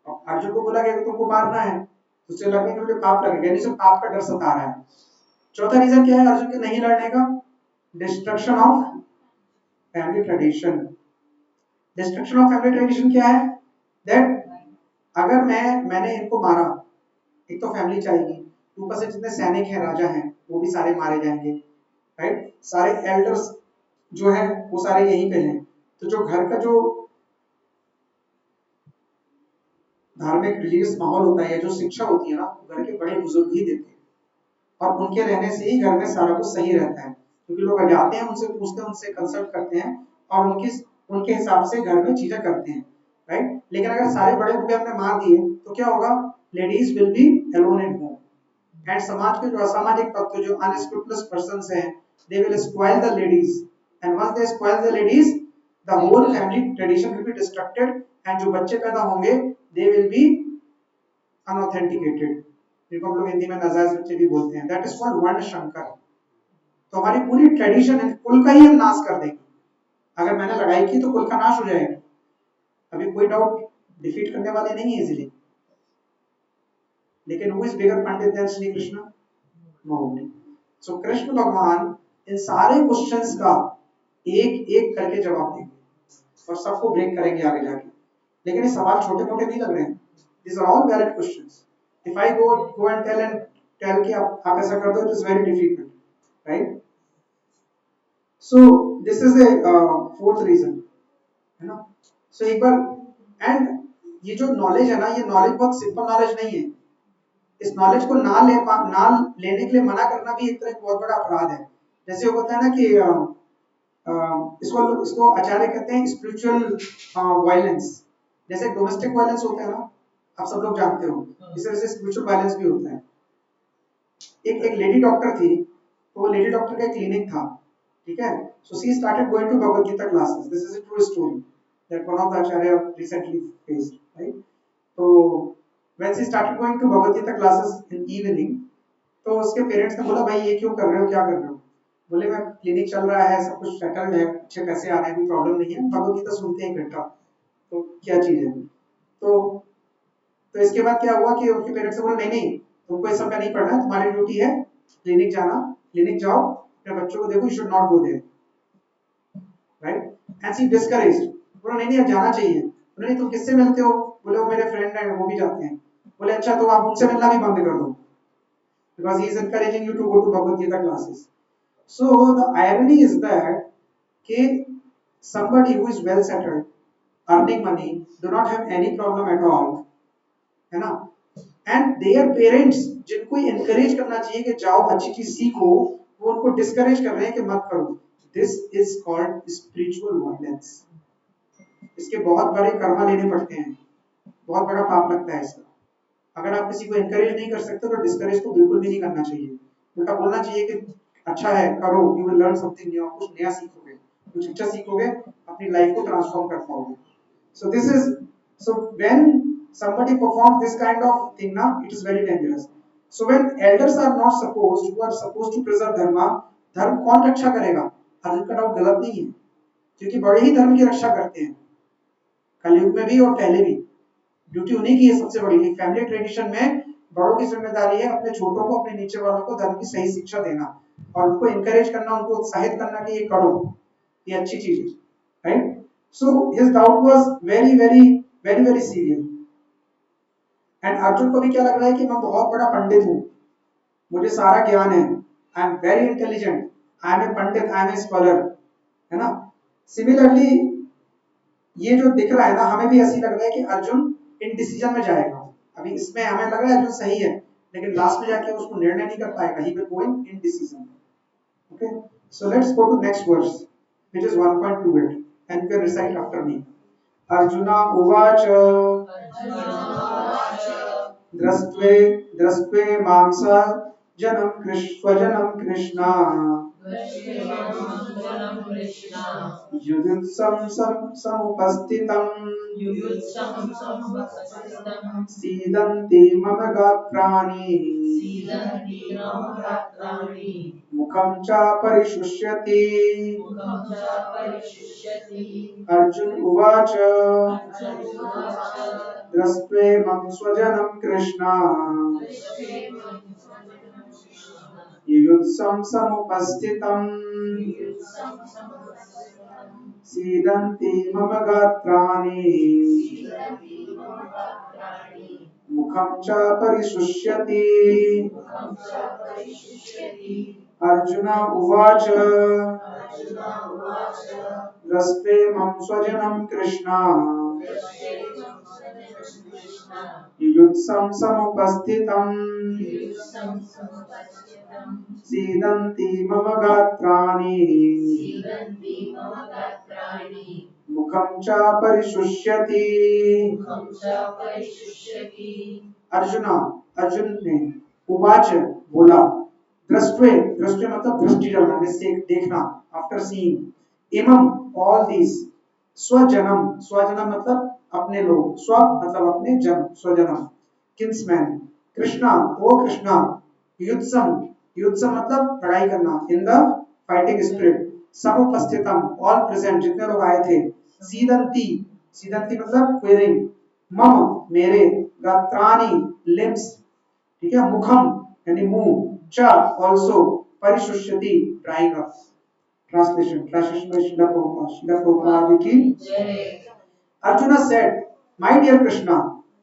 Arjun को बोला कि अगर तुमको मारना है तो उसे लगे कि मुझे पाप लगेगा, यानी सिर्फ पाप का डर सता रहा है। चौथा रीजन क्या है अर्जुन के नहीं लड़ने का? Destruction of family tradition. Destruction of family tradition क्या है? दैट अगर मैंने इनको मारा, एक तो फैमिली जाएगी, ऊपर से जितने सैनिक हैं, राजा हैं, वो भी सारे मारे जाएंगे, राइट? सारे एल्डर्स जो है वो सारे यहीं पे हैं, तो जो घर का जो धार्मिक रिलीजियस माहौल होता है, जो शिक्षा होती है ना, घर के बड़े बुजुर्ग ही देते हैं और उनके रहने से ही घर में सारा कुछ सही रहता है, क्योंकि लोग जाते हैं उनसे पूछते हैं, उनसे कंसल्ट करते हैं और उनके हिसाब से घर में चीजें करते हैं, राइट? लेकिन अगर सारे बड़े बुढ़े हमने मार दिए तो क्या होगा? Ladies will be alone in home and समाज के जो असामाजिक तत्व, जो अनस्क्रूपुलस पर्संस हैं, they will spoil the ladies and once they spoil the ladies the whole family tradition will be destructed and जो बच्चे पैदा होंगे दे विल बी अनऑथेंटिकेटेड, जिनको हम लोग हिंदी में नाजायज बच्चे भी बोलते हैं, दैट इज कॉल्ड वर्ण शंकर। तो हमारी पूरी ट्रेडिशन है, कुल का ही हम नाश कर देंगे। अगर मैंने लड़ाई की तो कुल का नाश हो जाएगा, अभी कोई डाउट डिफीट करने वाले नहीं है इजीली। लेकिन who is bigger pandit then Shri Krishna? Nobody. So Krishna भगवान इन सारे क्वेश्चंस का एक एक करके जवाब देंगे और सबको ब्रेक करेंगे आगे जाके। लेकिन ये सवाल छोटे मोटे नहीं लग रहे हैं, these are all valid questions. If I go and tell कि आप ऐसा कर दो, it is very difficult, right? So this is a fourth reason, है ना? So एक बार and ये जो नॉलेज है ना, ये नॉलेज बहुत सिंपल नॉलेज नहीं है। इस नॉलेज को ना लेने के लिए मना करना भी एक तरह का बहुत बड़ा अपराध है। जैसे वो होता है ना कि इसको आचार्य कहते हैं स्पिरिचुअल वायलेंस। जैसे डोमेस्टिक वायलेंस होता है ना, आप सब लोग जानते हो, इस तरह से स्पिरिचुअल वायलेंस भी होता है। एक लेडी डॉक्टर थी, तो वो लेडी डॉक्टर का क्लिनिक था, ठीक है? So she started going to Bhagavad Gita classes, this is a true story that one of the acharya recently faced, right? तो when she started going to Bhagavad Gita classes in evening, तो उसके पेरेंट्स ने बोला भाई ये क्यों कर रहे हो, क्या कर रहे हो? बोले मैं क्लिनिक चल रहा है, सब कुछ सेटल्ड है, अच्छे पैसे आ रहे हैं, कोई प्रॉब्लम नहीं है, भगवत गीता सुनते हैं इकट्ठा, तो क्या चीज है? तो इसके बाद क्या हुआ कि उनके पेरेंट्स ने बोला नहीं नहीं, तुमको इस सब का नहीं पढ़ना है, तुम्हारी ड्यूटी है क्लिनिक जाना, क्लिनिक जाओ, अपने बच्चों को देखो, you should not go there, right? And she discouraged, बोला नहीं नहीं जाना चाहिए। बोले नहीं तुम किससे मिलते हो? बोले वो मेरे फ्रेंड है, वो भी जाते हैं। बोले अच्छा तो आप उनसे मिलना भी बंद कर दो, because he is encouraging you to go to Bhagavad Gita classes. So the irony is that कि somebody who is well settled, earning money, do not have any problem at all, है ना? एंड देयर पेरेंट्स जिनको एनकरेज करना चाहिए कि जाओ अच्छी चीज सीखो, वो उनको डिस्करेज कर रहे हैं कि मत करो। This is called spiritual violence. इसके बहुत बड़े कर्मा लेने पड़ते हैं, बहुत बड़ा पाप लगता है इसका। अगर आप किसी को एनकरेज नहीं कर सकते तो डिस्करेज तो बिल्कुल भी नहीं करना चाहिए, उल्टा बोलना चाहिए कि अच्छा है करो, you will learn something new, कुछ नया सीखोगे, कुछ अच्छा सीखोगे, अपनी लाइफ को ट्रांसफॉर्म कर पाओगे। सो this is, so when somebody performs this kind of thing now, it is very dangerous. So when elders are not supposed, who are supposed to preserve dharma, धर्म कौन रक्षा करेगा? अर्जुन का डाउट गलत नहीं है, क्योंकि बड़े ही धर्म की रक्षा करते हैं, कलयुग में भी और पहले भी। ड्यूटी उन्हीं की है सबसे बड़ी। फैमिली ट्रेडिशन में बड़ों की जिम्मेदारी है अपने छोटों को, अपने नीचे वालों को धर्म की सही शिक्षा देना और उनको इंकरेज करना, उनको उत्साहित करना कि ये करो, ये अच्छी चीज है, right? So his doubt was very very very very serious. And Arjun को भी क्या लग रहा है कि मैं बहुत बड़ा पंडित हूँ, मुझे सारा ज्ञान है, I am very intelligent, I am a pandit, I am a scholar, है ना? सिमिलरली ये जो दिख रहा है ना, हमें भी ऐसी लग रहा है कि अर्जुन इनडिसीजन में जाएगा। अभी इसमें हमें लग रहा है अर्जुन सही है, लेकिन लास्ट में जाके उसको निर्णय नहीं कर पाएगा, he will go in indecision. Okay, so let's go to next verse which is 1.28 and you can recite after me. Arjuna उवाच द्रष्ट्वे द्रष्ट्वे मांसा जनम स्वजनम कृष्णा युयुत्सं समुपस्थितम् सीदन्ति मम गात्राणि मुखं च परिशुष्यति। अर्जुन उवाच दृष्ट्वेमं स्वजनं कृष्ण युयुत्सं समुपस्थितम् सीदन्ति मम गात्राणि मुखं च परिशुष्यति। अर्जुन उवाच दृष्ट्वेमं स्वजनं कृष्ण युयुत्सं समुपस्थितम् सीदन्ति मम गात्राणि मुखं च परिशुष्यति। अर्जुना, अर्जुन ने उवाच बोला, दृष्ट्वे, दृष्ट्वे मतलब दृष्टि डालना, देखना, आफ्टर सीइंग, इमम ऑल दिस, स्वजनम, स्वजनम मतलब अपने लोग, स्व मतलब अपने जन, स्वजनम किन्समैन, कृष्णा ओ कृष्णा, युत्सम, युत्सम मतलब लड़ाई करना, इन द फाइटिंग स्पिरिट, समुपस्थितम ऑल प्रेजेंट जितने लोग आए थे, सीदंती, सीदंती मतलब क्वेरिंग, मम मेरे, गात्राणि लिम्स, ठीक है, मुखम यानी मुंह, च ऑल्सो, परिशुष्यति ड्राइंग अप। ट्रांसलेशन, ट्रांसलेशन में श्रीला प्रभुपाद की जय। Arjuna said, my dear Krishna,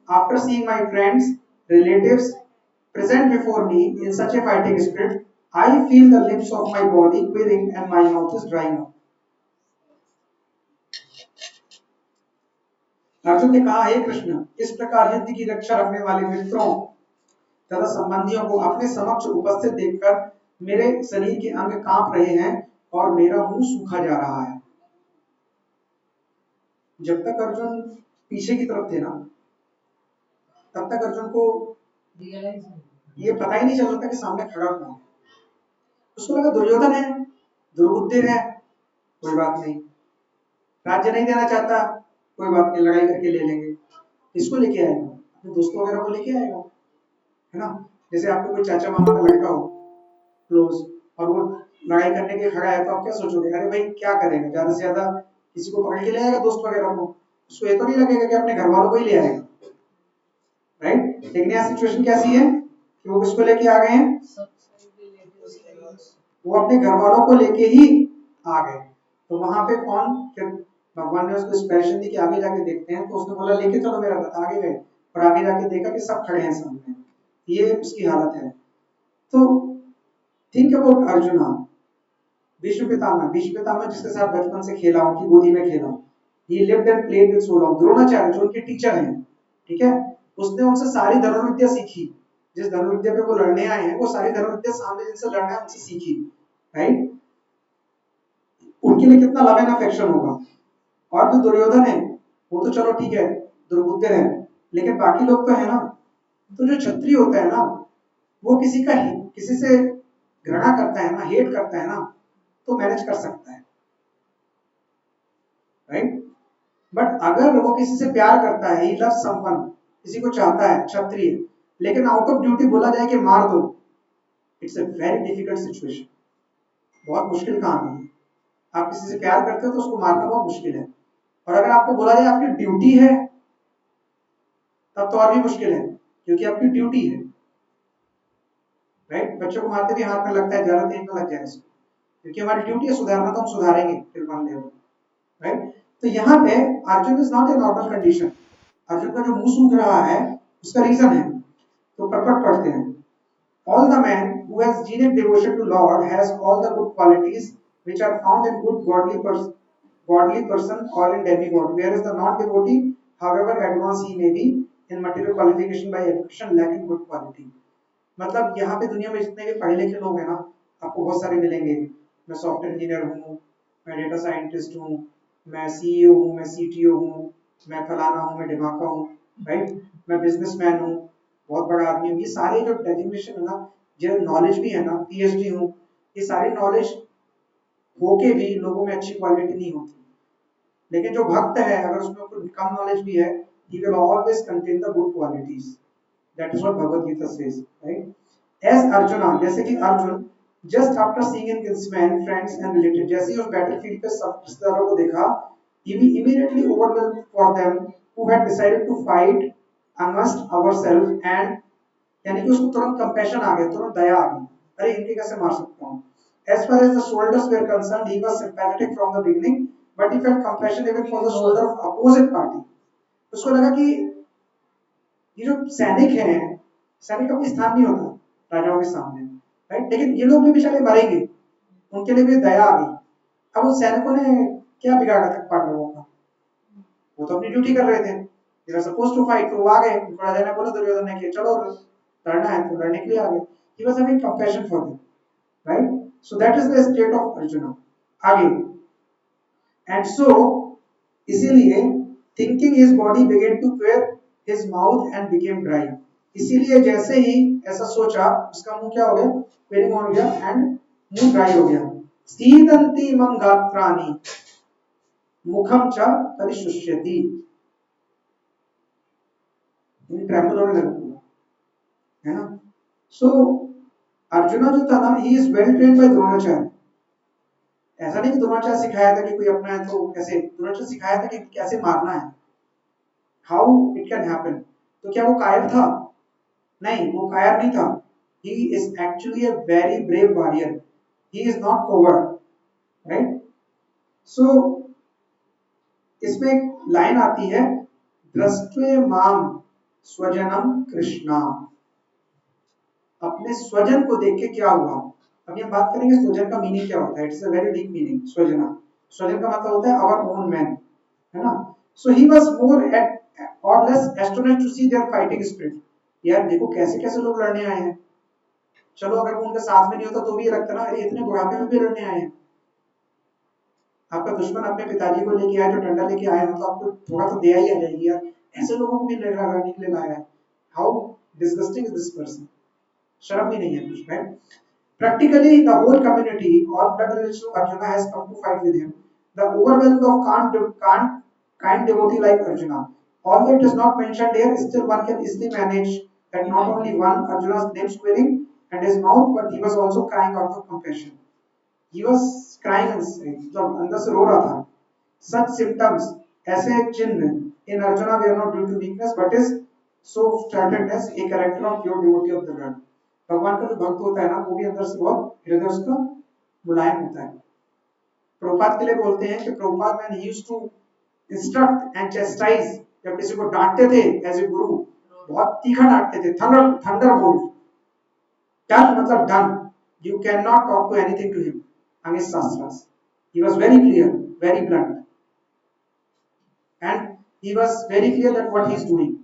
after seeing my friends, relatives present before me in such a fighting spirit, I feel the lips of my body quivering and my mouth is drying up. Arjun ने कहा, हे कृष्ण, इस प्रकार युद्ध की रक्षा रखने वाले मित्रों तथा संबंधियों को अपने समक्ष उपस्थित देखकर मेरे शरीर के अंग कांप रहे हैं और मेरा मुंह सूखा जा रहा है। जब तक अर्जुन पीछे की तरफ थे ना, तब तक अर्जुन को ये पता ही नहीं चल रहा था कि सामने खड़ा कौन है। उसको लगा दुर्योधन है, दुर्बुद्धि है, कोई बात नहीं, राज्य नहीं देना चाहता, कोई बात नहीं, लड़ाई करके ले लेंगे। किसको लेके आएगा? अपने दोस्तों वगैरह को लेके आएगा, है ना? जैसे आपको कोई चाचा मामा का लड़का हो क्लोज और वो लड़ाई करने के खड़ा है, तो आप क्या सोचोगे? अरे भाई क्या करेगा, ज्यादा से ज्यादा किसी को पकड़ के ले आएगा, दोस्त वगैरह को। उसको ये तो नहीं लगेगा कि अपने घर वालों को ही ले आएगा, राइट? लेकिन यहाँ सिचुएशन कैसी है कि वो किसको लेके आ गए हैं? वो अपने घर वालों को लेके ही आ गए। तो वहां पे कौन, फिर भगवान ने उसको इंस्पिरेशन दी कि आगे जाके देखते हैं, तो उसने बोला लेके चलो मेरा रथ। आगे गए और आगे जाके देखा कि सब खड़े हैं सामने, ये उसकी हालत है। तो थिंक अबाउट अर्जुना, भीष्म पितामह जिसके साथ बचपन से खेला, उनकी गोदी में खेला, he lived and played with so long। Dronacharya जो उनके टीचर हैं, ठीक है, उसने उनसे सारी धनुर्विद्या सीखी। जिस धनुर्विद्या पे वो लड़ने आए हैं, वो सारी धनुर्विद्या सामने जिनसे लड़ना है उनसे सीखी, राइट? उनके लिए कितना लव एंड अफेक्शन होगा। और जो दुर्योधन है, वो तो चलो ठीक है, दुर्बुद्धे है, लेकिन बाकी लोग तो है ना। तो जो क्षत्रिय होता है ना, वो किसी से घृणा करता है ना, हेट करता है ना, तो मैनेज कर सकता है, राइट? बट अगर वो किसी से प्यार करता है, he loves someone, किसी को चाहता है क्षत्रिय, लेकिन आउट ऑफ ड्यूटी बोला जाए कि मार दो, it's a very difficult situation, बहुत मुश्किल काम है। आप किसी से प्यार करते हो तो उसको मारना बहुत मुश्किल है, और अगर आपको बोला जाए आपकी ड्यूटी है, तब तो और भी मुश्किल है, क्योंकि आपकी ड्यूटी है। राइट, बच्चों को मारते भी हाथ में लगता है, ज्यादा तेज में लग जाए इसको, क्योंकि हमारी ड्यूटी है सुधारना, तो हम सुधारेंगे फिर मान लेवल। राइट, तो यहाँ पे Arjun is not a normal condition. Arjun का जो मुंह सूख रहा है उसका रीजन है, तो परपट पढ़ते हैं। All the man who has genuine devotion to Lord has all the good qualities which are found in good godly person or in demigod, whereas the non-devotee, however advanced he may be in material qualification by education, lacking good quality. मतलब यहाँ पे दुनिया में जितने भी पढ़े लिखे लोग हैं ना, आपको बहुत सारे मिलेंगे। मैं सॉफ्टवेयर इंजीनियर हूँ, मैं डेटा साइंटिस्ट हूँ, मैं सीईओ हूँ, मैं सीटीओ हूँ, मैं फलाना हूँ, मैं ढिमाका हूँ, राइट, मैं बिजनेसमैन हूँ, बहुत बड़ा आदमी हूँ। ये सारे जो डेजिग्नेशन है ना, जो नॉलेज भी है ना, पीएचडी हूँ, ये सारी नॉलेज होके भी लोगों में अच्छी क्वालिटी नहीं होती। लेकिन जो भक्त है, अगर उसमें कोई कम नॉलेज भी है, he will always contain the good qualities. That is what Bhagavad Gita says, right? As Arjuna, जैसे कि Arjun, just after seeing in kinsmen, friends and relatives, जैसे ही उस बैटलफील्ड पे सब रिश्तेदारों को देखा, he immediately overwhelmed for them who had decided to fight amongst ourselves, and यानी कि उसको तुरंत कंपैशन आ गया, तुरंत दया आ गई, अरे इनके कैसे मार सकता हूँ। As far as the soldiers were concerned, he was sympathetic from the beginning, but he felt compassion even for the soldier of opposite party. उसको लगा कि ये जो सैनिक हैं, सैनिक का कोई स्थान नहीं होता राजाओं के सामने, राइट, लेकिन ये लोग भी बेचारे मरेंगे, उनके लिए भी दया आ गई। अब उन सैनिकों ने क्या बिगाड़ा था पांडवों का, वो तो अपनी ड्यूटी कर रहे थे, दे वर सपोज्ड टू फाइट, तो वो आ गए, उनको राजा ने बोला दुर्योधन ने कि चलो लड़ना है, तो लड़ने के लिए आ गए। He was having compassion for them, right, so that is the state of Arjun. आगे, एंड सो इसीलिए thinking his body began to quiver his mouth and became dry, इसीलिए जैसे ही ऐसा सोचा उसका मुंह क्या हो गया, क्वेरिंग हो गया, एंड मुंह ड्राई हो गया। सीदंती मम गात्राणि मुखम च परिशुष्यति, ट्रैम्पल होने लगा, है ना। सो अर्जुना जो था ना, he is well trained by Dronacharya. ऐसा नहीं कि द्रोणाचार्य सिखाया था कि कोई अपना है तो कैसे, द्रोणाचार्य सिखाया था कि कैसे मारना है, हाउ इट कैन हैपन। तो क्या वो कायर था? नहीं, वो कायर नहीं था। He is actually a very brave warrior, he is not coward, right. So इसमें एक लाइन आती है, दृष्ट्वे माम स्वजनम कृष्णा, अपने स्वजन को देख के क्या हुआ। अभी हम बात करेंगे स्वजन का मीनिंग क्या होता है, it's a very deep meaning. स्वजना, स्वजन का मतलब होता है आवर ओन मैन, है ना। So he was more at or less astonished to see their fighting spirit. यार देखो कैसे कैसे लोग लड़ने आए हैं, चलो अगर वो उनके साथ में नहीं होता तो भी ये लगता ना, अरे इतने बुढ़ापे में भी लड़ने आए हैं। आपका दुश्मन अपने पिताजी को लेके आए, जो डंडा लेके आए हो, तो आपको थोड़ा तो दया ही आ जाएगी यार, ऐसे लोगों को भी लड़ने के लिए लाया है। How disgusting is this person, शर्म भी नहीं है कुछ, right. Practically, the whole community, all blood relations of Arjuna has come to fight with him. The overwhelm of kind devotee like Arjuna. Although it is not mentioned here, still one can easily manage that not only one Arjuna's name squaring and his mouth, but he was also crying out of compassion. He was crying inside, मतलब अंदर से रो रहा था। Such symptoms, ऐसे चिन्ह in Arjuna were not due to weakness, but is so started as a character of pure devotee of the Lord. भगवान का जो भक्त होता है ना, वो भी अंदर से बहुत हृदय उसका मुलायम होता है। प्रभुपाद के लिए बोलते हैं कि Prabhupada man used to instruct and chastise, जब किसी को डांटते थे एज ए गुरु, बहुत तीखा डांटते थे, थंडर बोल्ट, डन मतलब done, you can not talk to anything to him against shastras. He was very clear, very blunt, and he was very clear that what he is doing,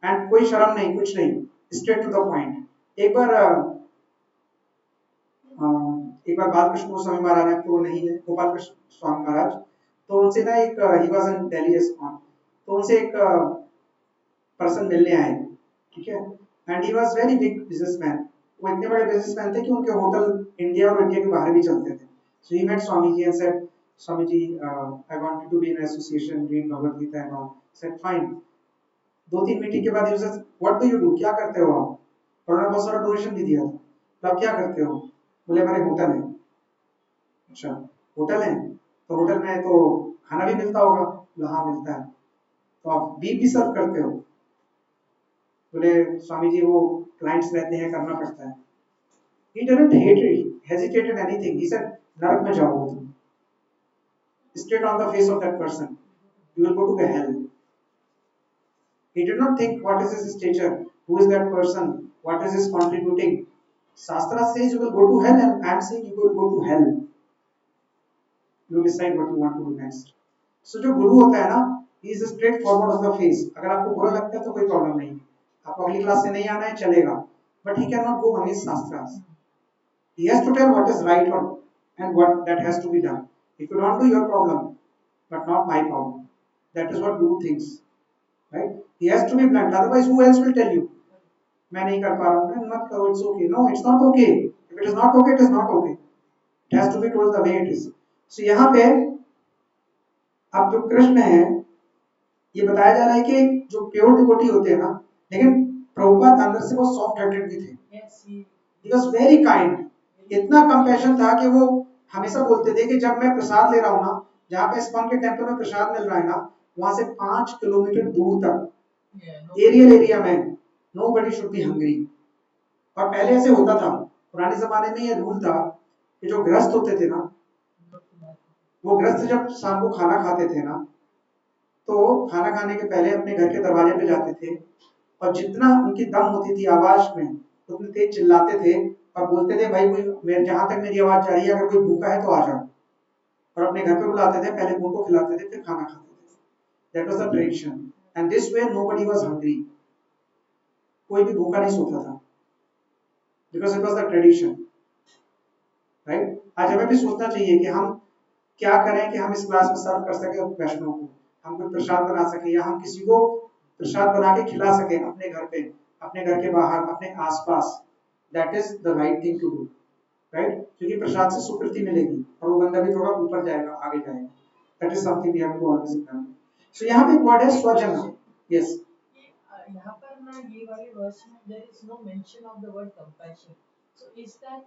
and कोई शर्म नहीं, कुछ नहीं, स्ट्रेट टू द पॉइंट। एक बार बालकृष्ण गोस्वामी महाराज है, तो नहीं है, गोपाल कृष्ण स्वामी महाराज, तो उनसे ना एक he was in Delhi ISKCON, तो उनसे एक पर्सन मिलने आए, ठीक है, and he was very big businessman. वो इतने बड़े बिजनेसमैन थे कि उनके होटल इंडिया और इंडिया के बाहर भी चलते थे। So he met Swami ji and said, Swami ji, I wanted to be in association, read Bhagavad Gita and all. Said fine, 2-3 meeting के बाद ही उसे व्हाट डू यू डू, क्या करते हो आप? और उन्होंने बहुत सारा डोनेशन भी दिया था, तो आप क्या करते हो? बोले हमारे होटल है। अच्छा, होटल है, तो होटल में तो खाना भी मिलता होगा? बोला हाँ मिलता है। तो आप बीफ भी सर्व करते हो? बोले स्वामी जी वो क्लाइंट्स रहते हैं, करना पड़ता है। He didn't hesitated anything. He said, नरक में जाओगे तुम, straight on the face of that person. You will go to the hell. He did not think what is his stature, who is that person, what is his contributing. Shastra says you will go to hell, and I am saying you will go to hell. You decide what you want to do next. So जो गुरु होता है ना, he is straight forward on the face. अगर आपको बुरा लगता है तो कोई प्रॉब्लम नहीं, आपको अगली क्लास से नहीं आना है चलेगा, but he cannot go against shastras. He has to tell what is right or and what that has to be done. If you don't do your problem, but not my problem. That is what Guru thinks, right? He has to be blunt. Otherwise, who else will tell you? मैं नहीं कर पा रहा हूँ, मत करो, it's okay. No, it's not okay. If it is not okay, it is not okay. It has to be told the way it is. So यहाँ पे अब जो कृष्ण है, ये बताया जा रहा है कि जो प्योर डिवोटी होते हैं ना, लेकिन प्रभुपाद अंदर से वो सॉफ्ट हार्टेड भी थे. He was very kind. इतना कंपैशन था कि वो हमेशा बोलते थे कि जब मैं प्रसाद ले रहा हूँ ना, जहाँ पे स्पन के टेम्पल में प्रसाद मिल रहा है ना, वहां से 5 किलोमीटर दूर तक एरियल एरिया में नोबडी शुड बी हंग्री. और पहले ऐसे होता था, पुराने जमाने में ये रूल था कि जो गृहस्थ होते थे ना, वो गृहस्थ जब शाम को खाना खाते थे ना, तो खाना खाने के पहले अपने घर के दरवाजे पे जाते थे और जितना उनकी दम होती थी आवाज में, उतने तेज चिल्लाते थे और बोलते थे भाई कोई, जहां तक मेरी आवाज जा रही है, अगर कोई भूखा है तो आ जाओ. और अपने घर पे बुलाते थे, पहले उनको खिलाते थे फिर खाना खाते थे. That was the tradition and this way nobody was hungry. कोई भी भूखा नहीं सोता था because it was the tradition, right? आज हमें भी सोचना चाहिए कि हम क्या करें कि हम इस क्लास में सर्व कर सके वैष्णव को, हम कोई प्रसाद बना सके या हम किसी को प्रसाद बना के खिला सके अपने घर पे, अपने घर के बाहर, अपने आसपास. That is the right thing to do, right? क्योंकि प्रसाद से सुकृति मिलेगी और वो बंदा भी थोड़ा ऊपर जाएगा, आगे जाएगा. That is something we have to always remember. So यहाँ पे एक वर्ड है स्वजन. यस, यहाँ पर ना ये वाले वर्स में there is no mention of the word compassion. So is that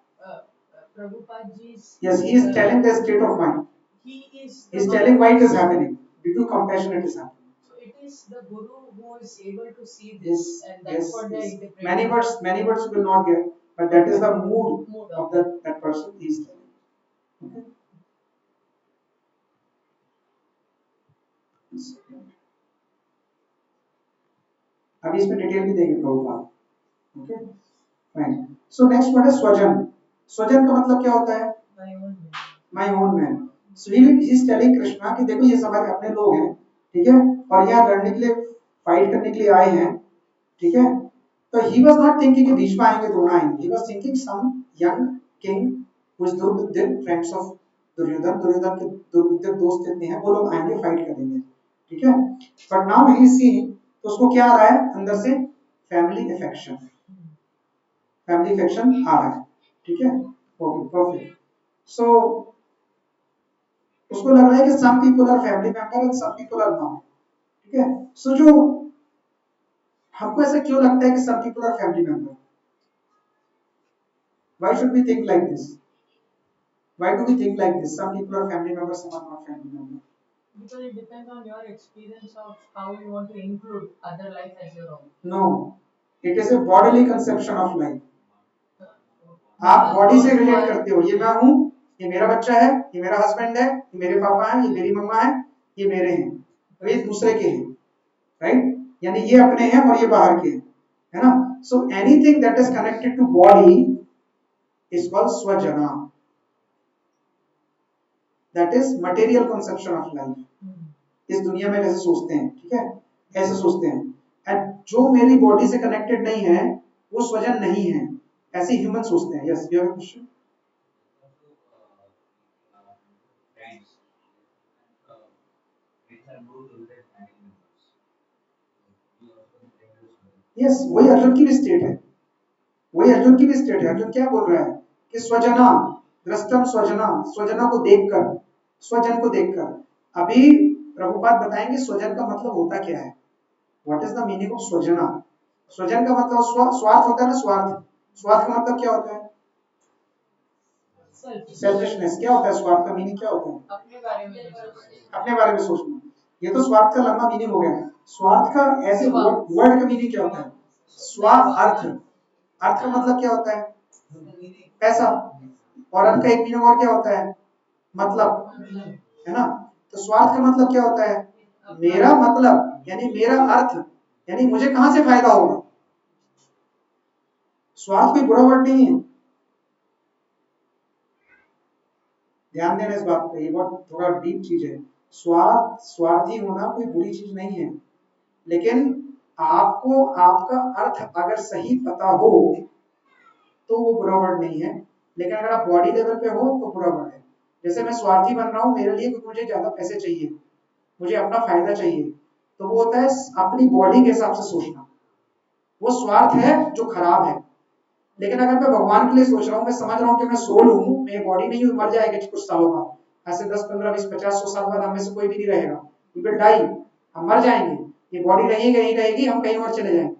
Prabhupada ji's yes, he is telling the state of mind. He is He is telling why it is happening, due to compassion it is happening. So it is the guru who is able to see this, and that's Yes, what they yes. interpret. Many words you will not get, but that is the mood of that person he is telling. Okay. अभी इसमें डिटेल भी देंगे Prabhupada. Okay, fine. So next word है स्वजन. स्वजन का मतलब क्या होता है? My own man. So he is telling Krishna कि देखो ये हमारे अपने लोग हैं, ठीक है, और यहाँ लड़ने के लिए, फाइट करने के लिए आए हैं, ठीक है. तो ही वाज नॉट थिंकिंग कि भीष्म आएंगे, द्रोण आएंगे. He was thinking some young king who is Duryodhan, friends of Duryodhan. Duryodhan के दुर्योधन दोस्त कितने हैं, वो लोग आएंगे, फाइट करेंगे, ठीक है. बट नाउ ही सी, तो उसको क्या आ रहा है अंदर से? Family affection. फैमिली अफेक्शन आ रहा है, ठीक है. Okay, perfect. सो उसको लग रहा है कि some people are family member and some people are not, ठीक है. सो जो हमको ऐसा क्यों लगता है कि some people are family member? Why should we think like this? Why do we think like this? Some people are family member, some are not family member. Because it depends on your experience of how you want to include other life as your own. No, it is a bodily conception of life. आप बॉडी से रिलेट करते हो, ये मैं हूँ, ये मेरा बच्चा है, ये मेरा हस्बैंड है, ये मेरे पापा हैं, ये मेरी मम्मा है, ये मेरे हैं, तो ये दूसरे के हैं, राइट? यानी ये अपने हैं और ये बाहर के हैं, है ना? So anything that is connected to body is called स्वजना. That is material conception of life. इस दुनिया में ऐसे सोचते हैं, ठीक है, ऐसे सोचते हैं. एंड जो मेरी बॉडी से कनेक्टेड नहीं है वो स्वजन नहीं है, ऐसे ह्यूमन सोचते हैं. Yes, you have a question? Yes, वही अर्जुन की भी स्टेट है, वही अर्जुन की भी स्टेट है. अर्जुन क्या बोल रहा है कि स्वजना दृष्टम स्वजना, स्वजना को देखकर, स्वजन को देखकर. अभी प्रभुपाद बताएंगे स्वजन का मतलब होता क्या है. What is the meaning of स्वजना? स्वजन का मतलब स्वार्थ होता है ना, स्वार्थ। स्वार्थ का मतलब क्या होता है? सेल्फिशनेस। क्या होता है स्वार्थ का मीनिंग, क्या होता है? अपने बारे में नहीं सोचते। अपने बारे में सोचना। ये तो स्वार्थ का लंबा मीनिंग हो गया। स्वार्थ का ऐसे वर्ड का मीनिंग क्या होता है? स्वा अर्थ। अर्थ का मतलब क्या होता है? पैसा। और अर्थ का एक मीनिंग और क्या होता है? मतलब, है ना? तो स्वार्थ का मतलब क्या होता है? मेरा मतलब, यानी मेरा अर्थ, यानी मुझे कहां से फायदा होगा। स्वार्थ कोई बुरा वर्ड नहीं है, ध्यान देना इस बात पे, ये बहुत थोड़ा डीप चीज है। स्वार्थी होना कोई बुरी चीज नहीं है, लेकिन आपको आपका अर्थ अगर सही पता हो तो वो बुरा वर्ड नहीं है। लेकिन अगर आप बॉडी लेवल पे हो तो बुरा वर्ड है। जैसे मैं स्वार्थी बन रहा हूँ मेरे लिए क्योंकि मुझे ज्यादा पैसे चाहिए, मुझे अपना फायदा चाहिए, तो वो होता है अपनी बॉडी के हिसाब से सोचना, वो स्वार्थ है जो खराब है। लेकिन अगर मैं भगवान के लिए सोच रहा हूँ, मैं समझ रहा हूँ कि मैं सोल हूँ, मैं बॉडी नहीं हूँ, मर जाएगी कुछ सालों बाद, ऐसे 10 15 20 50 100 साल बाद हम में से कोई भी नहीं रहेगा, वी विल डाई, हम मर जाएंगे, ये बॉडी रहेगी नहीं रहेगी, हम कहीं और चले जाएंगे,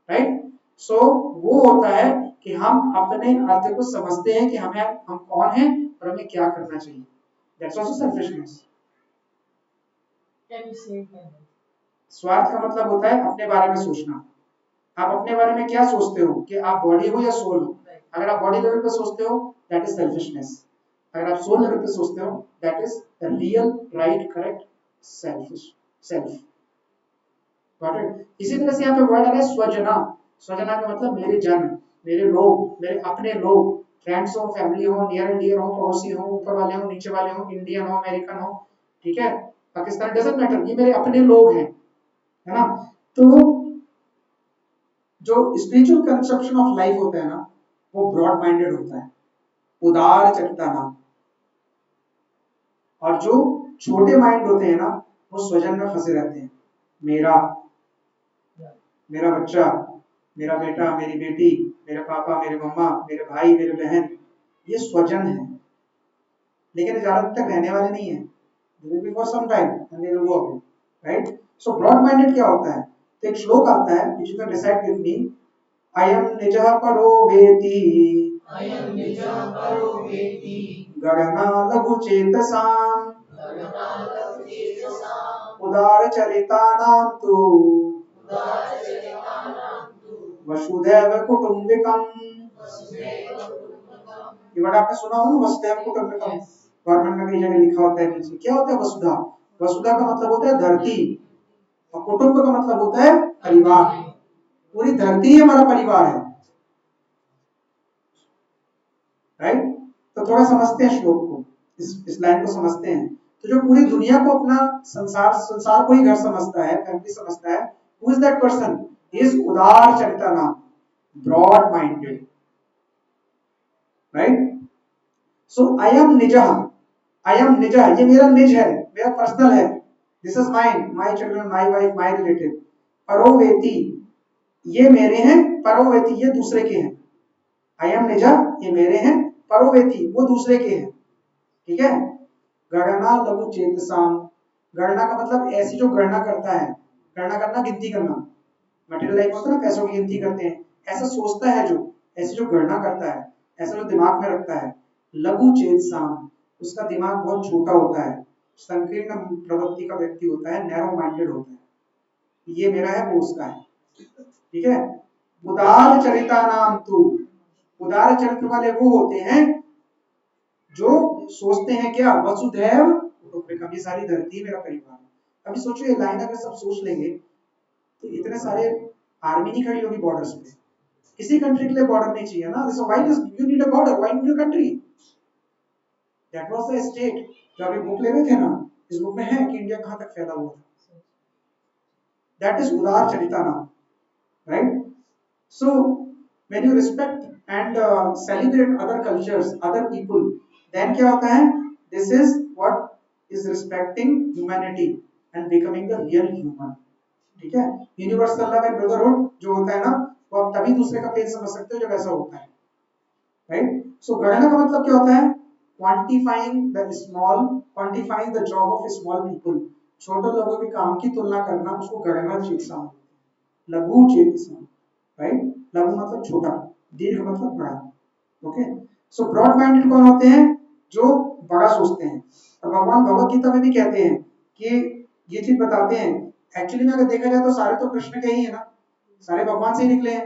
राइट? सो वो होता है कि हम अपने अर्थ को समझते हैं कि हम कौन हैं और हमें क्या करना चाहिए। That's also selfishness. Can you say that? स्वार्थ का मतलब होता है अपने बारे में सोचना। आप अपने बारे में क्या सोचते हो कि आप बॉडी हो या सोल हो? अगर आप बॉडी लेवल पे सोचते हो दैट इज सेल्फिशनेस। अगर आप सोल लेवल पे सोचते हो that is the real right correct selfish self. Got it? इसी तरह से यहाँ पे वर्ड आ रहा है स्वजना। स्वजना का मतलब मेरे जन, मेरे लोग, मेरे अपने लोग, फ्रेंड्स हो, फैमिली हो, नियर एंड डियर हो, पड़ोसी हो, ऊपर वाले हो, नीचे वाले हो, इंडियन हो, अमेरिकन हो, ठीक है, पाकिस्तान, डजंट मैटर, ये मेरे अपने लोग हैं, है ना? तो जो स्पिरिचुअल कंसेप्शन ऑफ लाइफ होता है ना, वो ब्रॉड माइंडेड होता है, उदार चरिता नाम। और जो छोटे माइंड होते हैं ना, वो स्वजन में फंसे रहते हैं। मेरा, मेरा बच्चा, मेरा बेटा, मेरी बेटी, मेरे पापा, मेरे मम्मा, मेरे भाई, मेरे बहन, ये स्वजन है, लेकिन ज्यादा तक रहने वाले नहीं है। They will be for some time and they will go away, right? So broad minded क्या होता है? तो एक श्लोक आता है which you can recite with me. अयम निजः परो वेति, अयं निजः परो वेति, गणना लघु चेतसाम्, गगनालवचेतसाम्, उदारचरितानां तु उदारचरितानां तु वसुधैव कुटुम्बिकम्। वसुधैव कुटुम्बकम्। ये वर्ड आपने सुना होगा, वसुधैव कुटुम्बकम। गवर्नमेंट में कई जगह लिखा होता है नीचे। क्या होता है वसुधा? वसुधा का मतलब होता है धरती, और कुटुंब का मतलब होता है परिवार। पूरी धरती ही हमारा परिवार है, राइट? तो थोड़ा समझते हैं श्लोक को, इस लाइन को समझते हैं। तो जो पूरी दुनिया को अपना संसार संसार को ही घर समझता है, फैमिली समझता है, who is that person? He is उदार चरिता नाम, broad minded, right? So I am निजः, आई एम निजः, ये मेरा निज है, मेरा पर्सनल है, this is mine, my children, my wife, my relative. परोवेति, ये मेरे हैं, परोवेति ये दूसरे के हैं। आई एम निजा, ये मेरे हैं, परोवेति वो दूसरे के हैं, ठीक है? गणना लघु चेतसाम, गणना का मतलब ऐसी जो गणना करता है, गणना करना गिनती करना, मटेरियल लाइफ होता है ना, पैसों की गिनती करते हैं, ऐसा सोचता है जो, ऐसी जो गणना करता है, ऐसा जो दिमाग में रखता है। लघु चेतसाम, उसका दिमाग बहुत छोटा होता है, संकीर्ण प्रवृत्ति का व्यक्ति होता है, नैरो माइंडेड होता है। ये मेरा है वो उसका है, ठीक है? उदार चरिता नाम तू, उदार चरित्र वाले वो होते हैं जो सोचते हैं क्या? वसुधैव कुटुंबकम, ये सारी धरती मेरा परिवार है। अभी सोचो ये लाइन अगर सब सोच लेंगे तो इतने सारे आर्मी नहीं खड़ी होगी बॉर्डर्स पे। किसी कंट्री के लिए बॉर्डर नहीं चाहिए ना, so why do you need a border, why need a country? That was the state. जो अभी बुक ले रहे थे ना, इस बुक में है कि इंडिया कहां तक फैला हुआ था। दैट इज उदार चरिता नाम, right? So when you respect and celebrate other cultures, other people, then क्या होता है? This is what is respecting humanity and becoming the real human, ठीक है? यूनिवर्सल लव एंड ब्रदरहुड जो होता है ना, वो आप तभी दूसरे का पेन समझ सकते हो जब ऐसा होता है, राइट? सो गणना का मतलब क्या होता है? Quantifying the small, quantifying the job of small people, छोटे लोगों के काम की तुलना करना उसको गणना चेतसा, लघु चेतसा, राइट। लघु मतलब छोटा, दीर्घ मतलब बड़ा। ओके, सो ब्रॉड माइंडेड कौन होते हैं? जो बड़ा सोचते हैं। और भगवान भगवत गीता में भी कहते हैं कि ये चीज बताते हैं, एक्चुअली में अगर देखा जाए तो सारे तो कृष्ण के ही है ना, सारे भगवान से ही निकले हैं,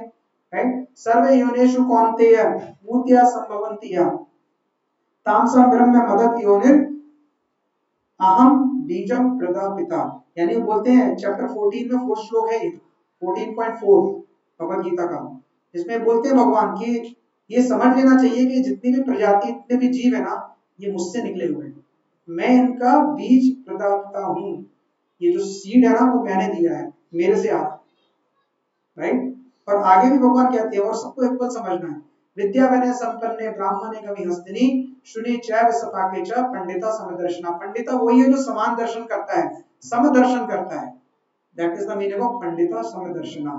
राइट। सर्वे योनिषु कौन्तेय भूत्या संभवन्ति या तामसम ब्रह्म मदत योनिर अहम बीजम प्रदापिता। यानी वो बोलते हैं चैप्टर 14 में फोर्थ श्लोक है ये, 14.4 भगवत गीता का, इसमें बोलते हैं भगवान कि ये समझ लेना चाहिए कि जितनी भी प्रजाति, जितने भी जीव है ना, ये मुझसे निकले हुए हैं, मैं इनका बीज प्रदापिता हूँ। ये जो सीड है ना वो मैंने दिया है, मेरे से आता, राइट। और आगे भी भगवान कहते हैं, और सबको एक बात समझना है, विद्या विनय संपन्ने ब्राह्मणे कवि हस्तिनी शुनि चैव सपाके च पंडिता समदर्शना। पंडिता वही है जो समान दर्शन करता है, समदर्शन करता है, that is the meaning of पंडिता समदर्शना,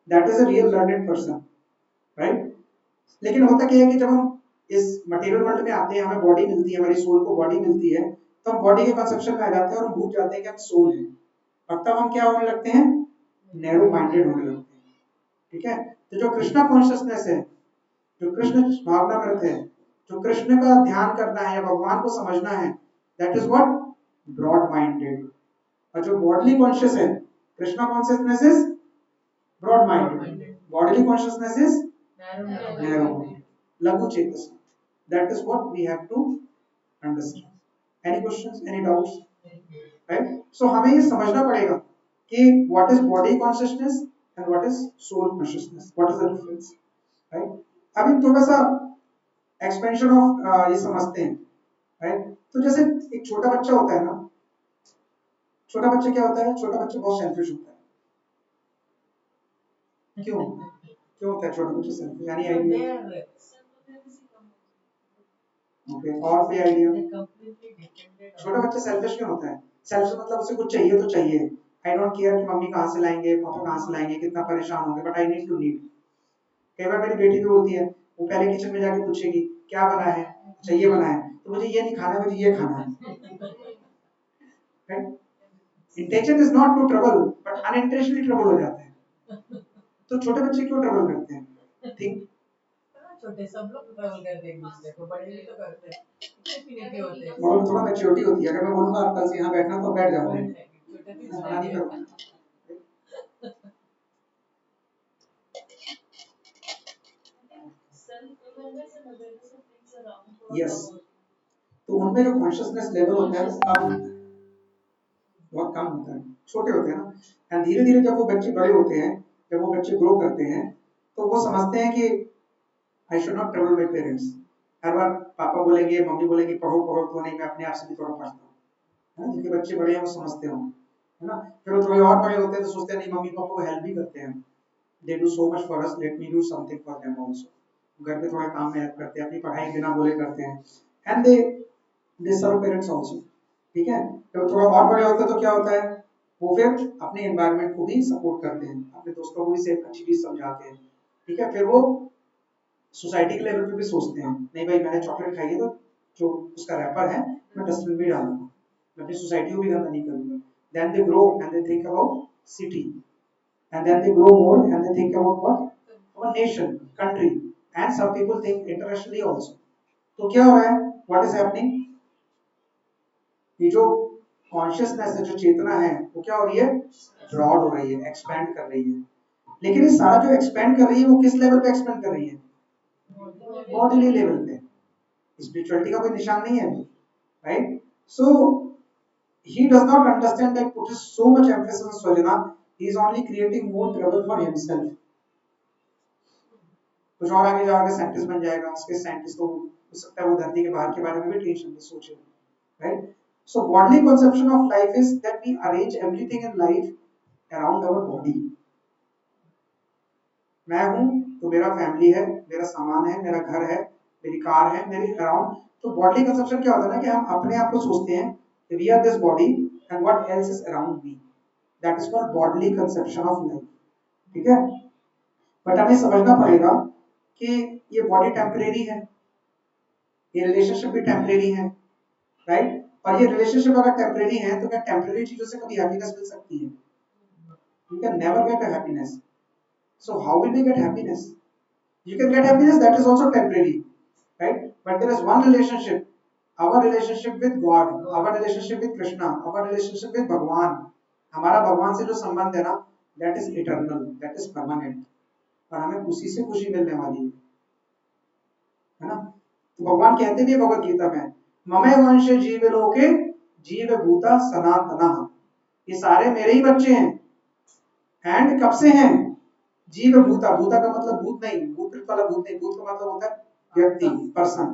that is a real learned person, right. लेकिन होता क्या है कि जब हम इस मटेरियल वर्ल्ड में आते हैं, हमें बॉडी मिलती है, हमारी सोल को बॉडी मिलती है, तो हम बॉडी के कंसेप्शन में आ जाते हैं और हम भूल जाते हैं कि हम सोल हैं, और तब हम क्या होने लगते हैं? नैरो माइंडेड होने लगते हैं, ठीक है। तो जो कृष्णा कॉन्शियसनेस है, जो कृष्ण भावना करते हैं, जो कृष्ण का ध्यान करना है या भगवान को समझना है, that is what broad minded. और जो बॉडली कॉन्शियस है, Krishna consciousness is broad minded, bodily consciousness is narrow minded, लघु चेतस, that is what we have to understand. Any questions, any doubts, right. So हमें ये समझना पड़ेगा कि what is body consciousness and what is soul consciousness, what is the difference, right. अभी थोड़ा सा एक्सपेंशन ऑफ ये समझते हैं, राइट। तो जैसे एक छोटा बच्चा होता है ना, छोटा बच्चा क्या होता है? छोटा बच्चा बहुत सेल्फिश होता है। क्यों क्यों होता है छोटा बच्चा सेल्फिश? यानी आइडिया, ओके, और कोई आइडिया? छोटा बच्चा सेल्फिश क्यों होता है? सेल्फिश मतलब उसे कुछ चाहिए तो चाहिए, आई डोंट केयर कि मम्मी कहाँ से लाएंगे, पापा कहाँ से लाएंगे, कितना परेशान होंगे, but I need to need. कई बार मेरी बेटी भी बोलती है, वो पहले किचन में जाके पूछेगी क्या बना है, चाहिए बना है, तो मुझे ये नहीं खाना, मुझे ये खाना है, right. Intention is not to trouble, but unintentionally trouble हो जाते हैं। तो छोटे बच्चे क्यों ट्रबल करते हैं? थिंक। छोटे सब लोग ट्रैवल करते हैं एक दूसरे को, बड़े भी तो करते हैं, इतने होते हैं। और थोड़ा मैच्योरिटी होती है, अगर मैं बोलूंगा आप कल से यहाँ बैठना तो बैठ जाओगे, छोटे भी मना नहीं करूंगा। यस, तो उनमें जो कॉन्शियसनेस लेवल होता है वो कम होता है, बहुत कम होता है, छोटे होते हैं ना। एंड धीरे धीरे जब वो बच्चे बड़े होते हैं, जब वो बच्चे ग्रो करते हैं, तो वो समझते हैं कि I should not trouble my parents. हर बार पापा बोलेंगे, मम्मी बोलेंगे पढ़ो पढ़ो, तो नहीं, मैं अपने आप से भी थोड़ा पढ़ता हूँ, है ना। जिनके बच्चे बड़े हैं वो समझते हो, है ना। फिर वो थोड़े और बड़े होते हैं तो सोचते हैं नहीं, मम्मी पापा को हेल्प भी करते हैं, they do so much for us, let me do something for them also. घर पे थोड़ा काम में हेल्प करते हैं, अपनी पढ़ाई बिना बोले करते हैं, and they serve parents also, ठीक है। जब थोड़ा और बड़े होते हैं तो क्या होता है, वो फिर अपने एनवायरनमेंट को भी सपोर्ट करते हैं, अपने दोस्तों को भी सेफ अच्छी चीज समझाते हैं, ठीक है। फिर वो सोसाइटी के लेवल पे भी सोचते हैं, नहीं भाई मैंने चॉकलेट खाई है तो जो उसका रैपर है मैं डस्टबिन में डालूंगा, मैं अपनी सोसाइटी को भी गंदा नहीं करूंगा। Then they grow and they think about city, and then they grow more and they think about what? Our nation, country, and some people think internationally also. तो क्या हो रहा है? What is happening? ये जो कॉन्शियसनेस है, जो चेतना है, वो क्या हो रही है? ब्रॉड हो रही है, एक्सपैंड कर रही है। लेकिन ये सारा जो एक्सपैंड कर रही है वो किस लेवल पे एक्सपैंड कर रही है? बॉडीली लेवल पे। स्पिरिचुअलिटी का कोई निशान नहीं है, right. So he does not understand that put so much emphasis on Swajana, he is only creating more trouble for himself. कुछ और आगे जाके साइंटिस्ट बन जाएगा, उसके साइंटिस्ट तो हो सकता है वो धरती के बाहर के बारे में भी टेंशन में सोचे, right. So bodily conception of life is that we arrange everything in life around our body. मैं हूं तो मेरा फैमिली है, मेरा सामान है, मेरा घर है, मेरी कार है, मेरे अराउंड। तो बॉडली कंसेप्शन क्या होता है ना कि हम अपने आप को सोचते हैं कि we are this body and what else is around me, that is called bodily conception of life, ठीक है। बट हमें समझना पड़ेगा कि ये बॉडी टेम्परेरी है, ये रिलेशनशिप भी टेम्परेरी है, राइट। और ये रिलेशनशिप अगर टेम्परेरी है तो क्या टेम्परेरी चीजों से कभी हैप्पीनेस मिल सकती है? You can never get a happiness. So how will we get happiness? You can get happiness, that is also temporary, right? But there is one relationship, our relationship with God, our relationship with Krishna, our relationship with Bhagwan. हमारा भगवान से जो संबंध है ना, that is eternal, that is permanent, और हमें उसी से खुशी मिलने वाली है ना? तो भगवान कहते भी भगवत गीता में, ममे वंश जीव लोके जीव भूता सनातना, ये सारे मेरे ही बच्चे हैं। एंड कब से हैं? जीव भूता, भूता का मतलब भूत नहीं, भूत वाला भूत नहीं, भूत का मतलब होता है व्यक्ति, पर्सन,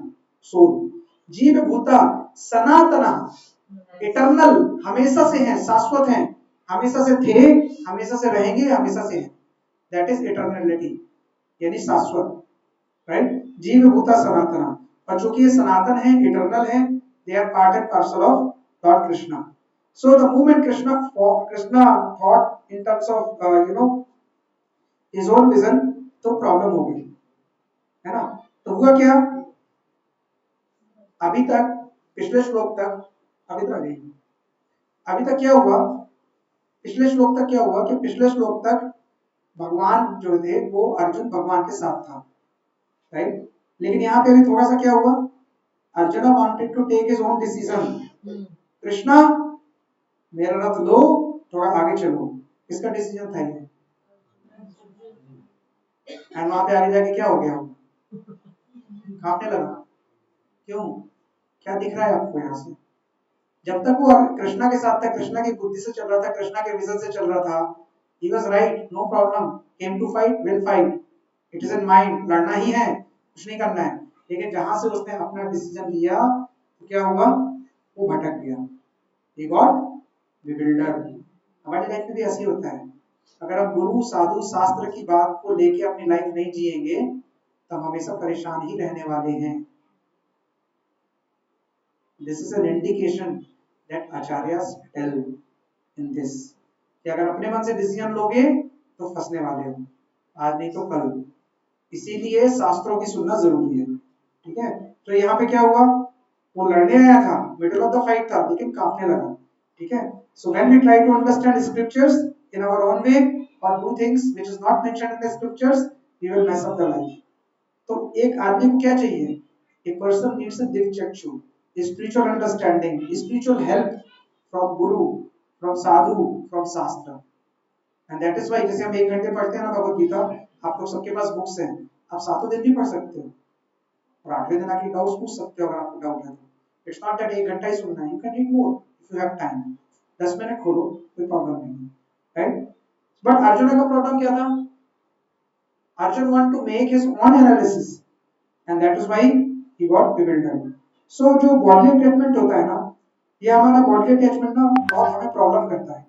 सोल। जीव भूता सनातना, इटर्नल, हमेशा से हैं, शाश्वत हैं, हमेशा से थे, हमेशा से रहेंगे, हमेशा से हैं, दैट इज इटर्नलिटी, यानी शाश्वत, राइट? जीव भूता सनातना, और चूंकि ये सनातन है, इटर्नल है, they are part and parcel of lord Krishna. So the movement Krishna thought in terms of his own vision, तो प्रॉब्लम हो गई, है ना? तो हुआ क्या? अभी तक, पिछले श्लोक तक, अभी तक नहीं, अभी तक क्या हुआ? पिछले श्लोक तक क्या हुआ कि पिछले श्लोक तक भगवान जो थे वो अर्जुन भगवान के साथ था, राइट? लेकिन यहाँ पे अभी थोड़ा सा क्या हुआ? Arjun wanted to take his own decision, Krishna मेरा रथ लो, थोड़ा आगे चलो, किसका डिसीजन था ये? एंड वहां पे आगे जाके क्या हो गया? कांपने लगा, क्यों? क्या दिख रहा है आपको यहाँ से? जब तक वो कृष्णा के साथ था, कृष्णा की बुद्धि से चल रहा था, कृष्णा के विजन से चल रहा था, he was right, no problem, came to fight, will fight, it is in mind, लड़ना ही है, कुछ नहीं करना है। लेकिन जहां से उसने अपना डिसीजन लिया तो क्या हुआ? वो भटक गया, he got bewildered। हमारी लाइफ में भी ऐसे ही होता है, अगर हम गुरु साधु शास्त्र की बात को लेके अपनी लाइफ नहीं जिएंगे तो हम हमेशा परेशान ही रहने वाले हैं। This is an indication that acharyas tell in this, कि अगर अपने मन से डिसीजन लोगे तो फंसने वाले हो, आज नहीं तो कल। इसीलिए शास्त्रों की सुनना जरूरी है, ठीक है? तो यहाँ पे क्या हुआ? वो लड़ने आया था, मिडिल ऑफ द फाइट था, लेकिन कांपने लगा, ठीक है? So when we try to understand scriptures in our own way और do things which is not mentioned in the scriptures, we will mess up the life. तो एक आदमी को क्या चाहिए? A person needs a divchakshu, a spiritual understanding, spiritual help from guru, from sadhu, from shastra, and that is why जैसे हम 1 घंटे पढ़ते हैं ना भगवत गीता, आप लोग सबके पास बुक्स हैं, आप सातों दिन भी पढ़ सकते हो और 8वें दिन आके डाउट्स पूछ सकते हो अगर आपको डाउट है तो। इट्स नॉट दैट 1 घंटा ही सुनना है, you can read more if you have time, 10 minute खोलो, कोई प्रॉब्लम नहीं है, राइट? बट अर्जुन का प्रॉब्लम क्या था? Arjun want to make his own analysis and that is why he got bewildered. So जो bodily attachment होता है ना, ये हमारा bodily attachment ना बहुत हमें प्रॉब्लम करता है,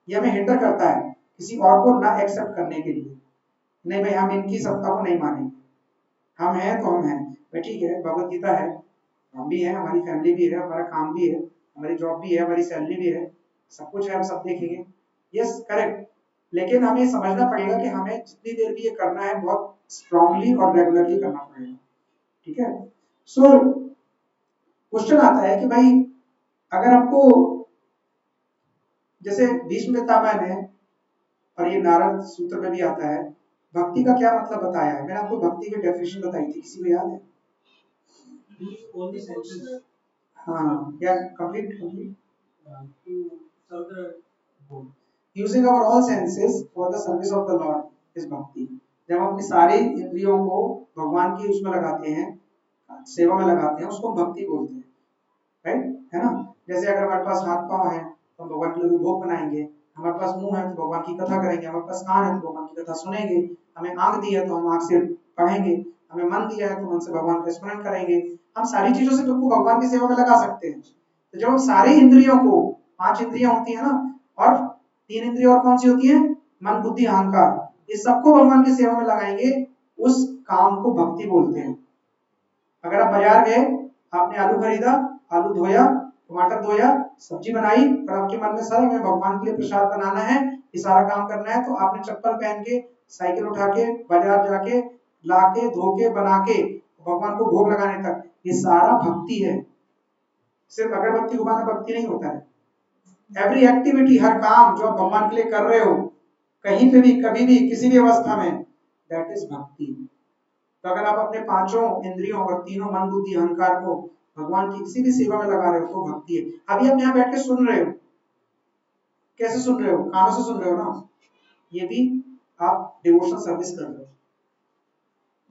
ये हमें हिंडर करता है किसी और को ना एक्सेप्ट करने के लिए। नहीं भाई, हम इनकी सत्ता को नहीं मानेंगे, हम हैं तो हम हैं भाई, ठीक है, भगवत गीता है, हम भी हैं, हमारी फैमिली भी है, हमारा काम भी है, हमारी जॉब भी है, हमारी सैलरी भी है, सब कुछ है, हम सब देखेंगे, यस करेक्ट। लेकिन हमें समझना पड़ेगा कि हमें जितनी देर भी ये करना है बहुत स्ट्रांगली और रेगुलरली करना पड़ेगा, ठीक है? सो क्वेश्चन आता है कि भाई अगर आपको, जैसे भीष्म पितामह ने, और ये नारद सूत्र में भी आता है, भक्ति का क्या मतलब बताया है? मैंने आपको भक्ति की डेफिनेशन बताई थी, किसी को याद है? हाँ, या complete using our all senses for the service of the lord is bhakti. जब हम अपनी सारी इंद्रियों को भगवान की उसमें लगाते हैं, सेवा में लगाते हैं, उसको भक्ति बोलते हैं, राइट? है ना? जैसे अगर हमारे पास हाथ पांव है तो हम भगवान के लिए भोग बनाएंगे, हमारे पास मुंह है तो भगवान की कथा करेंगे, हमारे पास कान है तो भगवान की कथा सुनेंगे, हमें आंख दी है तो हम आंख से पढ़ेंगे, हमें मन दिया है तो मन से भगवान का स्मरण करेंगे। हम सारी चीजों से खुद को भगवान की सेवा में लगा सकते हैं। तो जब हम सारी इंद्रियों को, 5 इंद्रियां होती है ना, और 3 इंद्रियां और कौन सी होती है? मन बुद्धि अहंकार, इस सबको भगवान की सेवा में लगाएंगे, उस काम को भक्ति बोलते हैं। अगर आप बाजार गए, आपने आलू खरीदा, आलू धोया, टमाटर धोया, सब्जी बनाई, और आपके मन में सर हमें भगवान के लिए प्रसाद बनाना है, ये सारा काम करना है, तो आपने चप्पल पहन के, साइकिल उठा के, बाजार जाके, लाके, धो के, बना के भगवान को भोग लगाने तक, ये सारा भक्ति है। सिर्फ अगरबत्ती घुमाना भक्ति नहीं होता है। एवरी एक्टिविटी, हर काम जो आप भगवान के लिए कर रहे हो, कहीं पे भी, कभी भी, किसी भी अवस्था में, दैट इज भक्ति। तो अगर आप अपने पांचों इंद्रियों और तीनों मन बुद्धि अहंकार को भगवान की किसी भी सेवा में लगा रहे हो तो भक्ति है। अभी आप यहाँ बैठ के सुन रहे हो, कैसे सुन रहे हो? कानों से सुन रहे हो ना, ये भी आप डिवोशनल सर्विस कर रहे हो।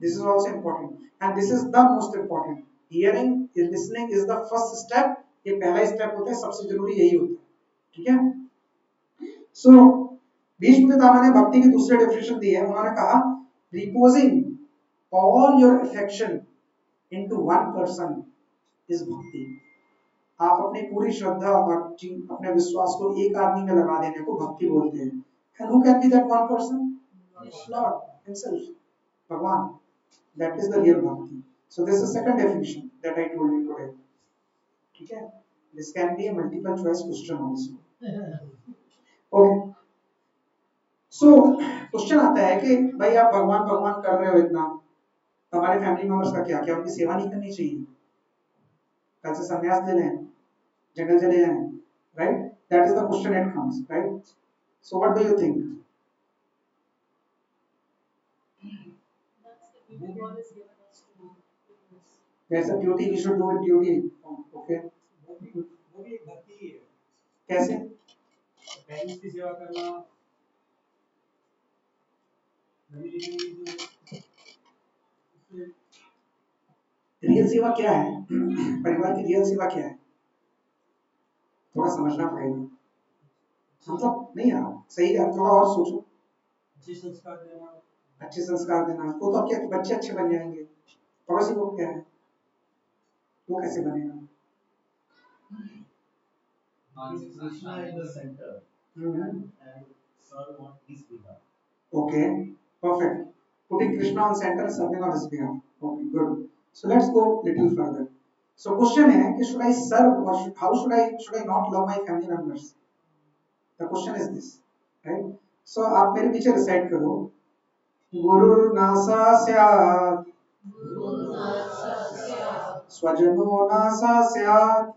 This is also important and this is the most important. Hearing, listening is the first step. ये पहला स्टेप होता है, सबसे जरूरी यही होता है, ठीक है। सो भीष्म पितामह ने भक्ति की दूसरे डेफिनेशन दी है। उन्होंने कहा reposing all your affection into one person is bhakti. आप अपनी पूरी श्रद्धा और अपने विश्वास को एक आदमी में लगा देने को भक्ति बोलते हैं। And who can be that one person? Lord himself, भगवान। दैट इज द रियल भक्ति। सो this is second definition that I told you today, ठीक है। This can be a multiple choice question also. Okay, so question आता है कि भाई आप भगवान भगवान कर रहे हो इतना, हमारे फैमिली मेंबर्स का क्या, क्या उनकी सेवा नहीं करनी चाहिए? कल से संन्यास ले लें, जंगल चले जाएं, right? That is the question it comes, right? So what do you think? There's a duty, we should do it duty. Okay. वो भी एक भक्ति ही है। कैसे? पेरेंट्स की सेवा करना, रियल सेवा क्या है? परिवार की रियल सेवा क्या है? थोड़ा समझना पड़ेगा। मतलब नहीं यार, सही है, थोड़ा और सोचो। अच्छे संस्कार देना, अच्छे संस्कार देना, वो तो क्या बच्चे अच्छे बन जाएंगे। पड़ोसी को क्या है, वो कैसे बनेगा? Krishna in the center and serve on his behalf. Okay, perfect. Putting Krishna on center and serving on his behalf. Okay, good. So let's go little further. So question है कि should I serve or how should I not love my family members? The question is this, right? So आप मेरे पीछे रिसाइट करो, गुरुर्नासा स्यात् स्वजनो नासा स्यात्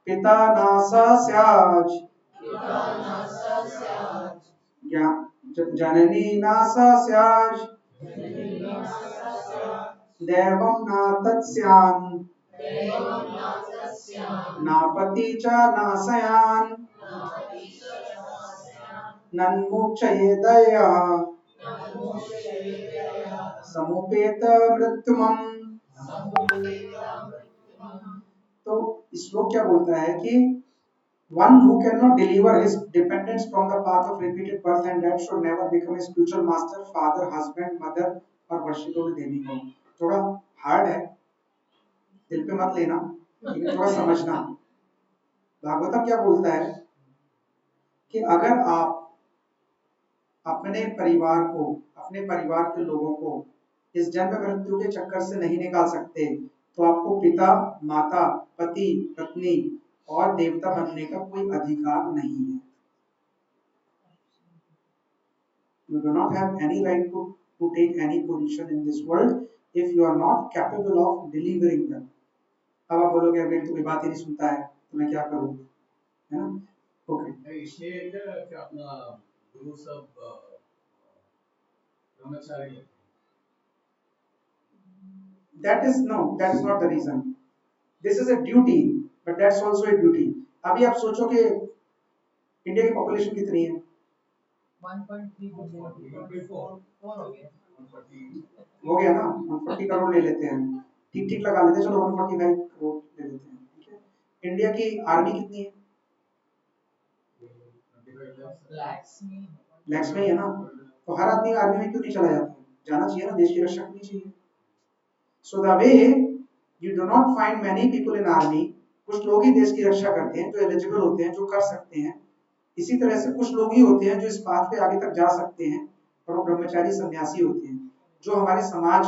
पिता नासा स्यात् जननी नासा स्यात् दैवं नातत्स्यान् नापति च नासयान् नन्मुक्षयेदयः समुपेत मृत्युमम्। तो श्लोक क्या बोलता है कि one who cannot deliver his dependents from the path of repeated birth and death should never become his spiritual master, father, husband, mother और worshipable demigod। थोड़ा हार्ड है, दिल पे मत लेना, लेकिन थोड़ा समझना। भागवतम क्या बोलता है कि अगर आप अपने परिवार को, अपने परिवार के लोगों को इस जन्म मृत्यु के चक्कर से नहीं निकाल सकते तो आपको पिता, माता, पति, पत्नी और देवता बनने का कोई अधिकार नहीं है। You do not have any right to take any position in this world if you are not capable of delivering them. अब आप बोलोगे अगर तुम्हें बात ही नहीं सुनता है तो मैं क्या करूं, है ना? ओके, इसलिए क्या अपना गुरु सब ब्रह्मचारी, that is no, that is not the reason. This is a duty, but that's also a duty. अभी आप सोचो कि इंडिया की पॉपुलेशन कितनी है? 1.3 हो गया ना, 140 करोड़ ले लेते हैं, ठीक ठीक लगा लेते हैं, चलो 145 करोड़ ले लेते हैं, ठीक है। इंडिया की आर्मी कितनी है? लैक्स में ही है ना, तो हर आदमी आर्मी में क्यों नहीं चला जाता? जाना चाहिए ना, देश की रक्षा करनी चाहिए। So the way you do not find many people in army, कुछ लोग ही देश की रक्षा करते हैं जो एलिजिबल होते हैं, जो कर सकते हैं। इसी तरह से कुछ लोग ही होते हैं जो इस पाथ पे आगे तक जा सकते हैं, और वो ब्रह्मचारी सन्यासी होते हैं जो हमारे समाज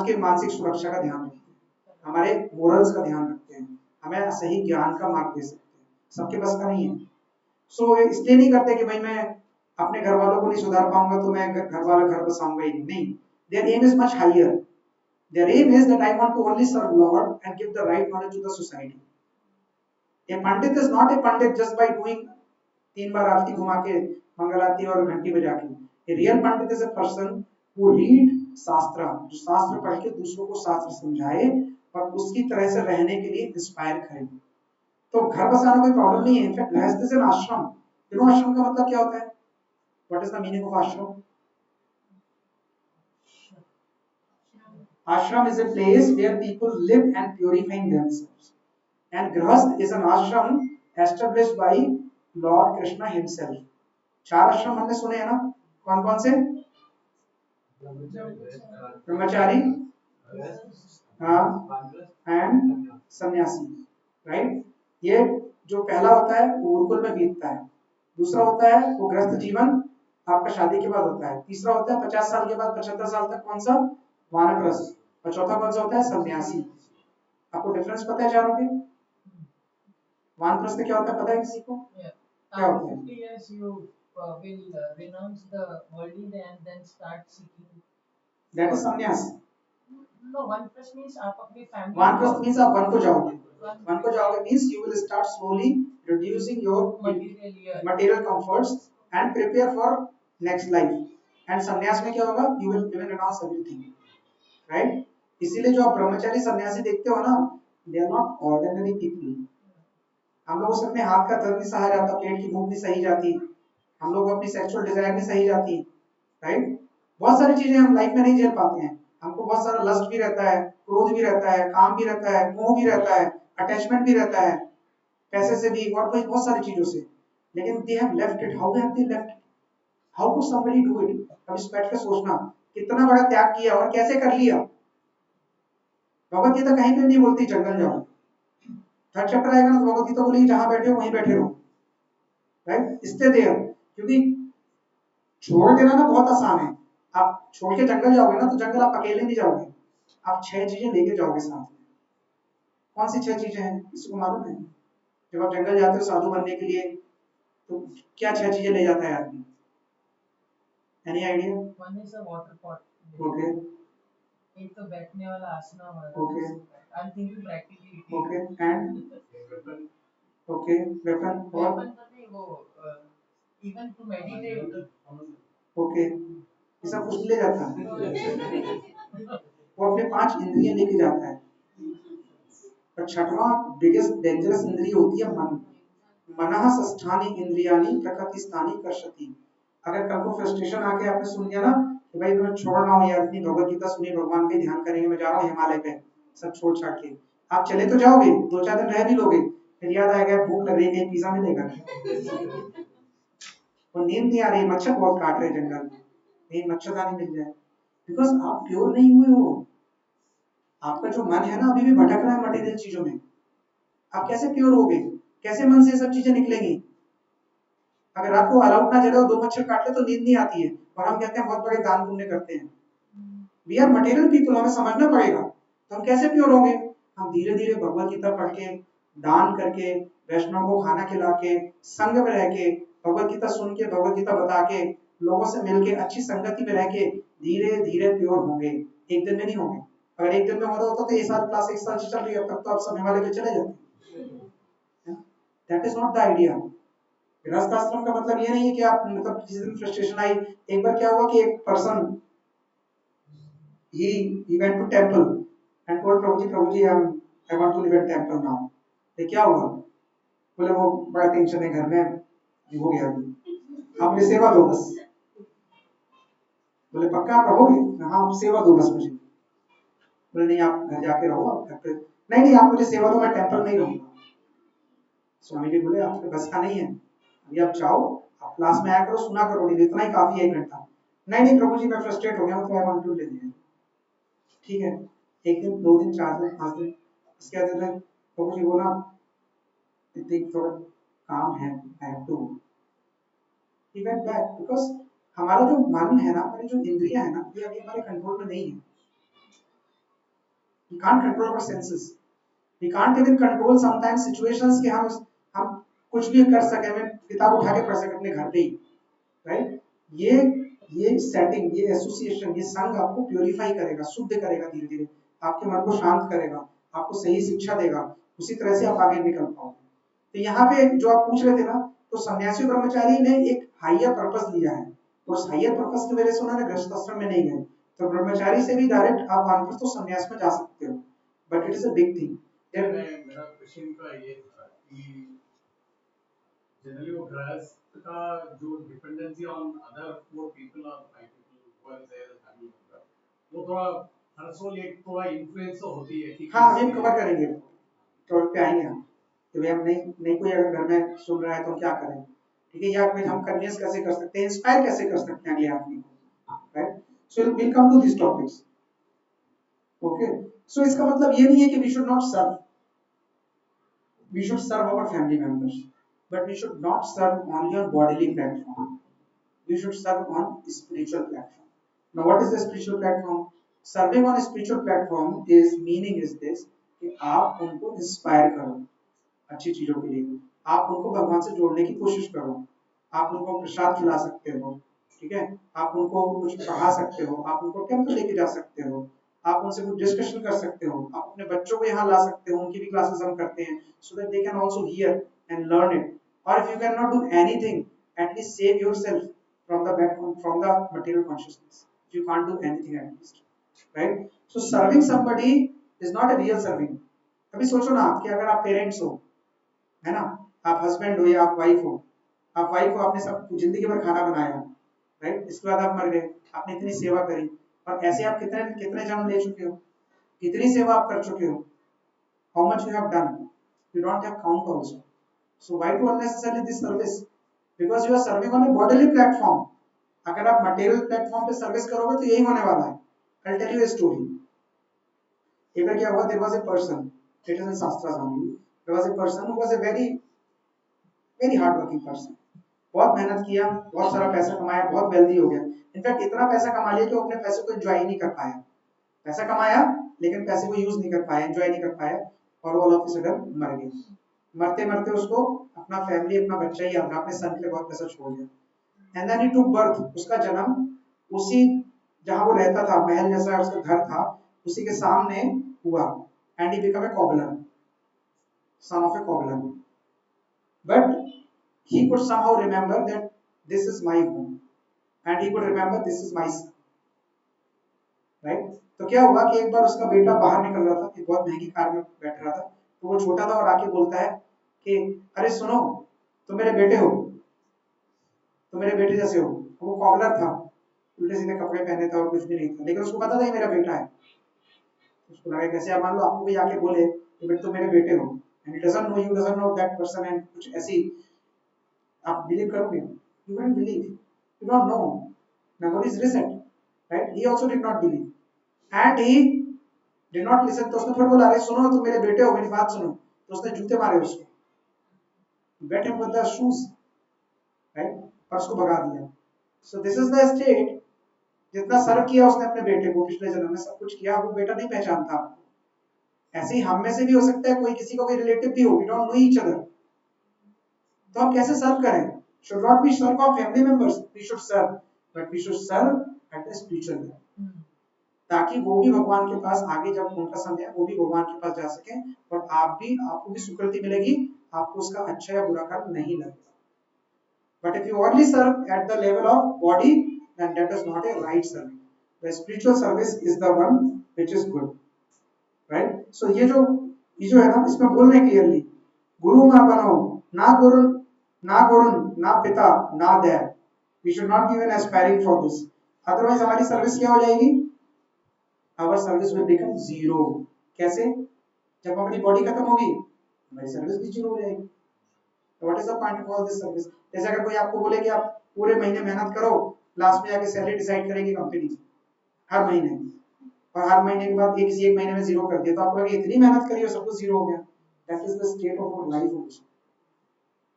के मानसिक सुरक्षा का ध्यान रखते हैं, हमारे मोरल्स का ध्यान रखते हैं, हमें सही ज्ञान का मार्ग दे सकते हैं। सबके बस का नहीं है। सो इसलिए नहीं करते कि भाई मैं अपने घर वालों को नहीं सुधार पाऊंगा तो मैं घर वाला घर बसाऊंगा ही नहीं। Their aim is much higher. Their aim is that I want to only serve Lord and give the right knowledge to the society. A pandit is not a pandit just by doing 3 बार आरती घुमा के मंगल आरती और घंटी बजा के. A real pandit is a person who read शास्त्र, जो शास्त्र पढ़ के दूसरों को शास्त्र समझाए और उसकी तरह से रहने के लिए इंस्पायर करे. तो घर बसाना कोई प्रॉब्लम नहीं है. इनफैक्ट गृहस्थ इज एन आश्रम. यू नो आश्रम का मतलब क्या होता है? What is the meaning of आश्रम? Ashram is a place where people live and purifying themselves. And Grihasth is an ashram established by Lord Krishna himself. 4 आश्रम हमने सुने हैं ना? कौन कौन से? ब्रह्मचारी, हाँ, एंड सन्यासी, राइट? ये जो पहला होता है वो गुरुकुल में बीतता है. दूसरा होता है वो गृहस्थ जीवन आपका शादी के बाद होता है. तीसरा होता है 50 साल के बाद 75 साल तक कौन सा? वानप्रस्थ. और चौथा कौन सा होता है? सन्यासी. आपको डिफरेंस पता है चारों के? वानप्रस्थ क्या होता है पता है किसी को? क्या होता है? 50 years you will renounce the worldly and then start seeking. That is sannyas. No, वानप्रस्थ means आप अपनी family. वानप्रस्थ means आप वन को जाओगे. वन को जाओगे means you will start slowly reducing your material comforts and prepare for next life. And sannyas में क्या होगा? You will renounce everything, right? इसीलिए जो आप ब्रह्मचारी सन्यासी देखते हो ना, they are not ordinary people. हम लोगों से अपने हाथ का दर्द नहीं सहा जाता, पेट की भूख नहीं सही जाती, हम लोग अपनी सेक्सुअल डिजायर नहीं सही जाती, राइट? बहुत सारी चीजें हम लाइफ में नहीं झेल पाते हैं. हमको बहुत सारा लस्ट भी रहता है, क्रोध भी रहता है, काम भी रहता है, मोह भी रहता है, अटैचमेंट भी रहता है, पैसे से भी और बहुत सारी चीजों से. लेकिन they have left it. How have they left? How could somebody do it? अब इस बैठ के सोचना कितना बड़ा त्याग किया और कैसे कर लिया. भगवत गीता कहीं पे नहीं बोलती जंगल जाओ. थर्ड चैप्टर आएगा ना तो भगवत गीता बोलेगी जहां बैठे हो वहीं बैठे रहो, राइट? Stay there. क्योंकि छोड़ देना ना बहुत आसान है. आप छोड़ के जंगल जाओगे ना तो जंगल आप अकेले नहीं जाओगे, आप 6 चीजें लेके जाओगे साथ में. कौन सी 6 चीजें हैं किसी को मालूम है? जब आप जंगल जाते हो साधु बनने के लिए तो क्या 6 चीजें ले जाता है आदमी? Any idea? One is a water pot. Okay. एक तो बैठने वाला आसना वाला. Okay. I'm thinking practically. Okay. And okay. Weapon और वेपन तो नहीं वो even to meditate. ओके. ये सब कुछ ले जाता है. वो अपने 5 इंद्रियां लेके जाता है. और छठवां बिगेस्ट डेंजरस इंद्रिय होती है मन. मनः षष्ठानि इंद्रियाणि प्रकृतिस्थानि कर्षति. अगर कल को फ्रस्ट्रेशन आके आपने सुन लिया ना कि भाई तुम्हें छोड़ना हो यार, इतनी भगवत गीता सुनी, भगवान का ध्यान करेंगे, मैं जा रहा हूँ हिमालय पे, सब छोड़ छाड़ के, आप चले तो जाओगे, 2-4 दिन रह भी लोगे, फिर याद आएगा भूख लग रही है, कहीं पिज्जा मिलेगा. और नींद नहीं आ रही, मच्छर बहुत काट रहे जंगल में, कहीं मच्छरदानी मिल जाए. बिकॉज आप प्योर नहीं हुए हो. आपका जो मन है ना अभी भी भटक रहा है मटेरियल चीजों में. आप कैसे प्योर होगे? कैसे मन से सब चीजें निकलेंगी? अगर रात को अलाउट ना जले और 2 मच्छर काट ले तो नींद नहीं आती है और हम कहते हैं बहुत बड़े दान पुण्य करते हैं. वी आर मटेरियल पीपल, हमें समझना पड़ेगा. तो हम कैसे प्योर होंगे? हम धीरे धीरे भगवत गीता पढ़ के, दान करके, वैष्णव को खाना खिला के, संग में रह के, भगवत गीता सुन के, भगवत गीता बता के, लोगों से मिल के, अच्छी संगति में रह के धीरे धीरे प्योर होंगे. एक दिन में नहीं होंगे. अगर एक दिन में होता तो ये सारी क्लास 1 साल से चल रही है, तब तो आप सब हिमालय पे चले जाते. That is not the idea. गृहस्थ आश्रम का मतलब ये नहीं है कि आप मतलब किसी दिन फ्रस्ट्रेशन आई. एक बार क्या हुआ कि एक person he went to temple and told Prabhu ji I want to live in temple now. ये क्या हुआ? बोले वो बड़ा टेंशन है घर में, हो गया अभी, आप मुझे सेवा दो बस. बोले पक्का आप रहोगे? हाँ आप सेवा दो बस मुझे. बोले नहीं आप घर जाके रहो, आप घर पे. नहीं नहीं आप मुझे सेवा दो, मैं टेंपल में ही रहूंगा. स्वामी जी बोले आपके बस का नहीं है, अभी आप जाओ, आप क्लास में आया करो, सुना करो, इतना ही काफी है 1 घंटा. नहीं नहीं प्रभु जी मैं फ्रस्ट्रेट हो गया, मतलब आई वांट टू लिव. ठीक है, 1 दिन 2 दिन 4 दिन 5 दिन, इसके बाद दिन प्रभु जी बोला इतनी थोड़ा काम है, I have to. He went back because हमारा जो मन है ना, हमारी जो इंद्रियां है ना, ये अभी हमारे कंट्रोल में नहीं है. We can't control our senses. We can't even control sometimes situations कि हम कुछ भी कर सके, हमें किताब उठा के पढ़ सके अपने घर पे ही, राइट? ये ये सेटिंग, ये एसोसिएशन, ये संग आपको प्योरीफाई करेगा, शुद्ध करेगा धीरे धीरे, आपके मन को शांत करेगा, आपको सही शिक्षा देगा, उसी तरह से आप आगे निकल पाओगे। तो यहाँ पे जो आप पूछ रहे थे ना, तो सन्यासी ब्रह्मचारी ने एक हाइयर पर्पस लिया है, और उस हाइयर पर्पस की वजह से उन्होंने गृहस्थ आश्रम में नहीं गए। तो ब्रह्मचारी से भी डायरेक्ट आप वानप्रस्थ तो संन्यास में जा सकते हो, but it is a big thing. मेरा क्वेश्चन का ये था कि जनरली वो गृहस्थ का जो dependency on other four people और five people who are their family member, वो थोड़ा हर सोल एक थोड़ा इन्फ्लुएंस तो होती है कि हाँ, अभी हम कवर करेंगे, टॉपिक पे आएंगे हम, कि भाई हम नहीं नहीं कोई अगर घर में सुन रहा है तो हम क्या करें, ठीक है, या फिर हम कन्विंस कैसे कर सकते हैं, इंस्पायर कैसे कर सकते हैं अगले आदमी को, right. So will come to this topics, okay. So इसका मतलब ये नहीं है कि we should not serve, we should serve our family members, but we should not serve only on bodily platform. We should serve on spiritual platform. Now, what is the spiritual platform? Serving on a spiritual platform is meaning is this कि आप उनको इंस्पायर करो अच्छी चीजों के लिए, आप उनको भगवान से जोड़ने की कोशिश करो, आप उनको प्रसाद खिला सकते हो, ठीक है, आप उनको कुछ पढ़ा सकते हो, आप उनको टेम्पल लेके जा सकते हो, आप उनसे कुछ डिस्कशन कर सकते हो, आप अपने बच्चों को यहाँ ला सकते हो, उनकी भी क्लासेस हम करते हैं, so that they can also hear and learn it. और if you can not do anything, at least save yourself from the material consciousness. If you can't do anything, at least, right? So serving somebody is not a real serving. अभी सोचो ना कि अगर आप पेरेंट्स हो, है ना, आप हस्बैंड हो या आप वाइफ हो, आप वाइफ हो, आपने सब जिंदगी भर खाना बनाया, राइट, इसके बाद आप मर गए, आपने इतनी सेवा करी, और ऐसे आप कितने कितने जन्म ले चुके हो, कितनी सेवा आप कर चुके हो, how much you have done, you don't have count also. So why to unnecessarily this service, because you are serving on a bodily platform. अगर आप मटेरियल प्लेटफॉर्म पे सर्विस करोगे तो यही होने वाला है। I tell you a story. एक बार क्या हुआ, there was a person, it is in shastras only, there was a person who was a very very hard working person, बहुत मेहनत किया, बहुत सारा पैसा कमाया, बहुत वेल्दी हो गया। इनफैक्ट इतना पैसा कमा लिया कि वो अपने पैसे को एंजॉय नहीं कर पाया, पैसा कमाया लेकिन पैसे को यूज नहीं कर पाया, एंजॉय नहीं कर पाया, और ऑल ऑफ अ सडन मर गया। मरते मरते उसको अपना फैमिली, अपना बच्चा ही याद रहा, अपने सन के लिए बहुत पैसा छोड़ दिया। And then he took birth, उसका जन्म उसी जहां वो रहता था, महल जैसा उसका घर था, उसी के सामने हुआ, and he become a cobbler, son of a cobbler. But he could somehow remember that this is my home, and he could remember this is my son, right? तो क्या हुआ कि एक बार उसका बेटा बाहर निकल रहा था, एक बहुत महंगी कार में बैठ रहा था, तो वो छोटा था और आके बोलता है कि अरे सुनो, तुम मेरे बेटे हो, तुम मेरे बेटे जैसे हो। वो कॉबलर था, उल्टे सीधे कपड़े पहने था और कुछ भी नहीं था, लेकिन उसको पता था ये मेरा बेटा है। उसको लगा कैसे, आप मान लो आपको कोई आके बोले कि बेटे तुम मेरे बेटे हो, and he doesn't know, you doesn't know that person, and कुछ ऐसी, आप बिलीव करोगे? You won't believe, you don't know, memories reset, right? He also did not believe, and he did not listen. तो उसने फिर बोला अरे सुनो, तुम मेरे बेटे हो, मेरी बात सुनो। तो उसने जूते मारे उसको, beat him with the shoes, right, और उसको भगा दिया। So this is the state, जितना सर्व किया उसने अपने बेटे को, पिछले जन्म में सब कुछ किया, वो बेटा नहीं पहचानता आपको। ऐसे ही हम में से भी हो सकता है कोई किसी का कोई रिलेटिव भी हो, we don't know each other, तो हम कैसे सर्व करें? should not we serve our family members, we should serve, but we should serve at the spiritual level, ताकि वो भी भगवान के पास आगे जब उनका समय है, वो भी भगवान के पास जा सके, और आप भी, आपको भी सुकृति मिलेगी, आपको उसका अच्छा या बुरा कर्म नहीं लगेगा। But if you only serve at the level of body, then that is not a right service. The spiritual service is the one which is good, right? So ये जो है ना, इसमें बोल रहे क्लियरली, गुरु ना बनो, ना गुरु, ना गुरु, ना पिता, ना दया। We should not be even aspiring for this. Otherwise हमारी सर्विस क्या हो जाएगी? Our service will become zero. कैसे? जब हमारी बॉडी खत्म होगी, हमारी सर्विस भी जीरो हो जाएगी। What is the point of all this service? जैसे अगर कोई आपको बोले कि आप पूरे महीने मेहनत करो, लास्ट में जाके सैलरी डिसाइड करेगी कंपनी हर महीने, और हर महीने के बाद एक महीने में जीरो कर दिया, तो आपको लगे इतनी मेहनत करी और सब कुछ जीरो हो गया। That is the state of our life also.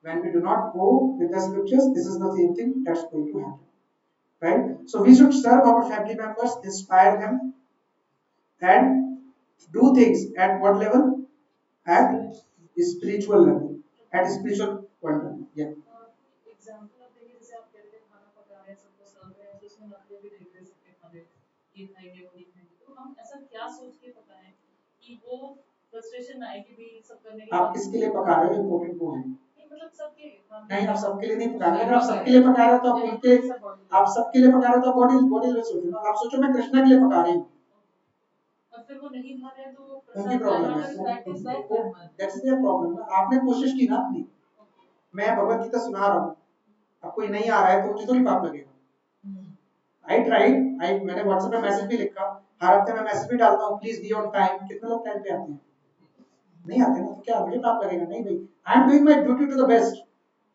When we do not go with the scriptures, this is the same thing that's going to happen, right? So we should serve our family members, inspire them, and do things at what level? At spiritual level, at spiritual point level. Yeah. Tension आए कि भी सब करने के आप बाद किसके लिए पका रहे हो, इम्पोर्टेंट वो है। मतलब सबके लिए नहीं, आप सबके लिए नहीं पका रहे। अगर आप सबके लिए पका रहे हो तो आप उनके, आप सबके लिए पका रहे हो तो बॉडी बॉडी लेवल सोचो ना। आप सोचो मैं कृष्णा के लिए पका रही हूँ, और फिर वो नहीं खा रहे हैं तो वो उनकी प्रसाद प्रॉब्लम है, दैट्स देयर प्रॉब्लम। आपने कोशिश की ना अपनी, मैं भगवत गीता सुना रहा हूँ, अब कोई नहीं आ रहा है तो मुझे थोड़ी पाप लगेगा। आई ट्राइड, आई मैंने व्हाट्सएप पे मैसेज भी लिखा, हर हफ्ते मैं मैसेज भी डालता हूँ प्लीज बी ऑन टाइम। कितने लोग टाइम पे आते हैं? नहीं आते ना, तो क्या मुझे पाप लगेगा? नहीं भाई, I am doing my duty to the best.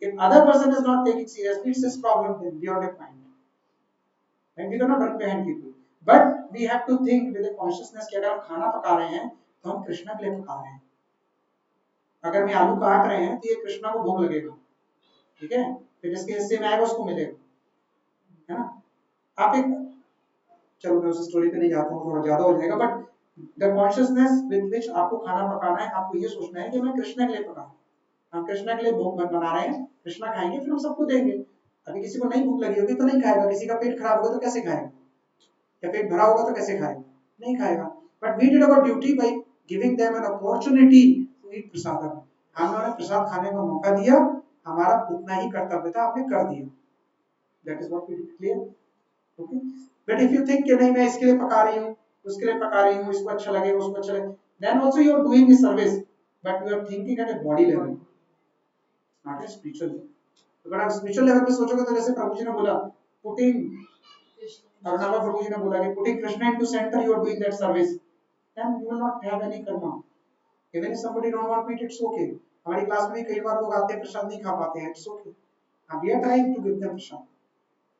If other person is not taking seriously, it's his problem, then beyond your mind, right? We can not run behind people, but we have to think with the consciousness कि अगर हम खाना पका रहे हैं तो हम कृष्णा के लिए पका रहे हैं। अगर मैं आलू काट रहे हैं तो ये कृष्णा को भोग लगेगा, ठीक है? फिर इसके हिस्से में आएगा उसको मिलेगा, है ना? आप एक, चलो मैं उस स्टोरी पे नहीं जाता हूँ, थोड़ा ज्यादा हो जाएगा, but the consciousness with which आपको खाना पकाना है, आपको ये सोचना है कि मैं कृष्णा के लिए पका, हम कृष्णा के लिए भोग बना रहे हैं, कृष्णा खाएंगे फिर हम सबको देंगे। अभी किसी को नहीं भूख लगी होगी तो नहीं खाएगा, किसी का पेट खराब होगा तो कैसे खाएगा, या पेट भरा होगा तो कैसे खाएगा? नहीं खाएगा। But we did our duty by giving them an opportunity to eat prasadam. हमने उन्हें प्रसाद खाने का मौका दिया, हमारा उतना ही कर्तव्य था, आपने कर दिया। That is what we did, clear? Okay. But if you think कि नहीं मैं इसके लिए पका रही हूँ, उसके लिए पका रही हूँ, इसको अच्छा लगेगा, उसको अच्छा लगेगा, then also you are doing this service, but you are thinking at a body level, not a spiritual level. अगर आप स्पिरिचुअल लेवल पे सोचोगे तो जैसे प्रभु जी ने बोला, पुटिंग, अरुणाबा प्रभु जी ने बोला कि putting Krishna into centre, you are doing that service, then you will not have any karma. Even if somebody don't want meat, it's okay. हमारी क्लास में भी कई बार लोग आते हैं प्रसाद नहीं खा पाते हैं, it's okay, we are trying to give them prasad,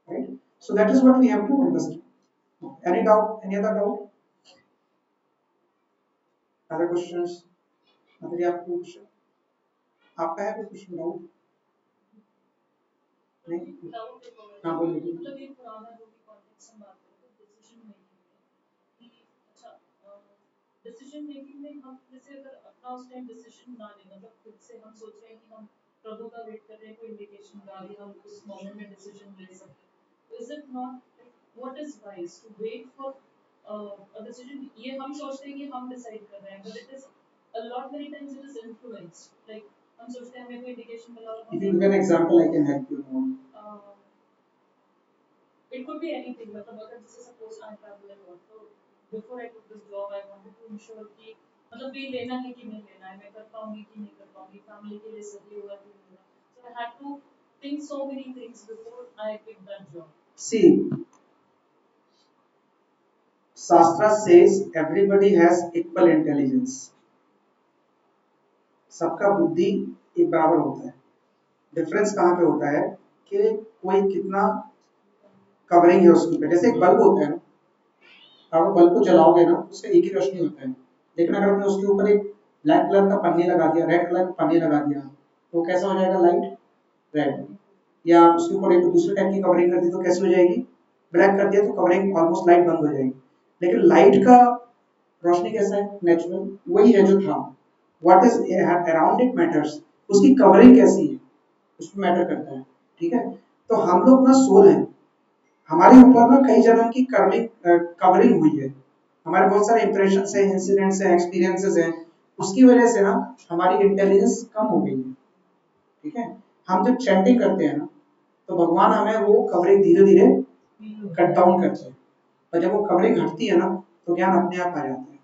right? So that is what we have to understand. Any doubt? Any other doubt? Other questions? अगर ये आपको क्वेश्चन, आपका है कोई क्वेश्चन, डाउट? नहीं? हाँ बोलिए। मतलब ये पुराना जो भी कॉन्टेक्स्ट हम बात करते हैं डिसीजन मेकिंग में, कि अच्छा डिसीजन मेकिंग में हम जैसे अगर अपना उस टाइम डिसीजन ना लें, मतलब खुद से हम सोच रहे हैं कि हम प्रभु का वेट कर रहे हैं, कोई इंडिकेशन डाली, हम उस मोमेंट में डिसीजन ले सकते हैं। Is it not, what is wise to wait for a decision? ये हम सोचते हैं कि हम डिसाइड कर रहे हैं, but it is a lot many times it is influenced, like हम सोचते हैं हमें कोई इंडिकेशन मिला और If you give an example, I can help you more. It could be anything, मतलब अगर जैसे suppose I travel a lot, so before I took this job I wanted to ensure कि मतलब ये लेना है कि नहीं लेना है, मैं कर पाऊंगी कि नहीं कर पाऊंगी, फैमिली के लिए सही होगा कि नहीं होगा, so I had to think so many things before I picked that job. See, Shastra says everybody has equal intelligence. सबका बुद्धि एक बराबर होता है। डिफरेंस कहाँ पे होता है कि कोई कितना कवरिंग है उसकी पे। जैसे एक बल्ब होता है ना, आप बल्ब को जलाओगे ना उसका एक ही रोशनी होता है, लेकिन अगर आपने उसके ऊपर एक ब्लैक कलर का पन्नी लगा दिया, रेड कलर का पन्नी लगा दिया, तो कैसा हो जाएगा? Light red. या उसके ऊपर एक दूसरे टाइप की कवरिंग कर दी तो कैसे हो जाएगी? ब्लैक कर दिया तो कवरिंग ऑलमोस्ट लाइट बंद हो जाएगी। लेकिन लाइट का रोशनी कैसा है? नेचुरल, वही है जो था। What is around it matters, उसकी कवरिंग कैसी है उसमें मैटर करता है, ठीक है? तो हम लोग ना सोल हैं, हमारे ऊपर ना कई जन्म की कर्मिक कवरिंग हुई है, हमारे बहुत सारे इंप्रेशंस हैं, इंसिडेंट्स हैं, एक्सपीरियंसेस हैं, उसकी वजह से ना हमारी इंटेलिजेंस कम हो गई है, ठीक है? हम जब चैंटिंग करते हैं ना तो भगवान हमें वो कवरिंग धीरे धीरे कट डाउन करते हैं, और जब वो कवरिंग हटती है ना तो ज्ञान अपने आप आ जाता है,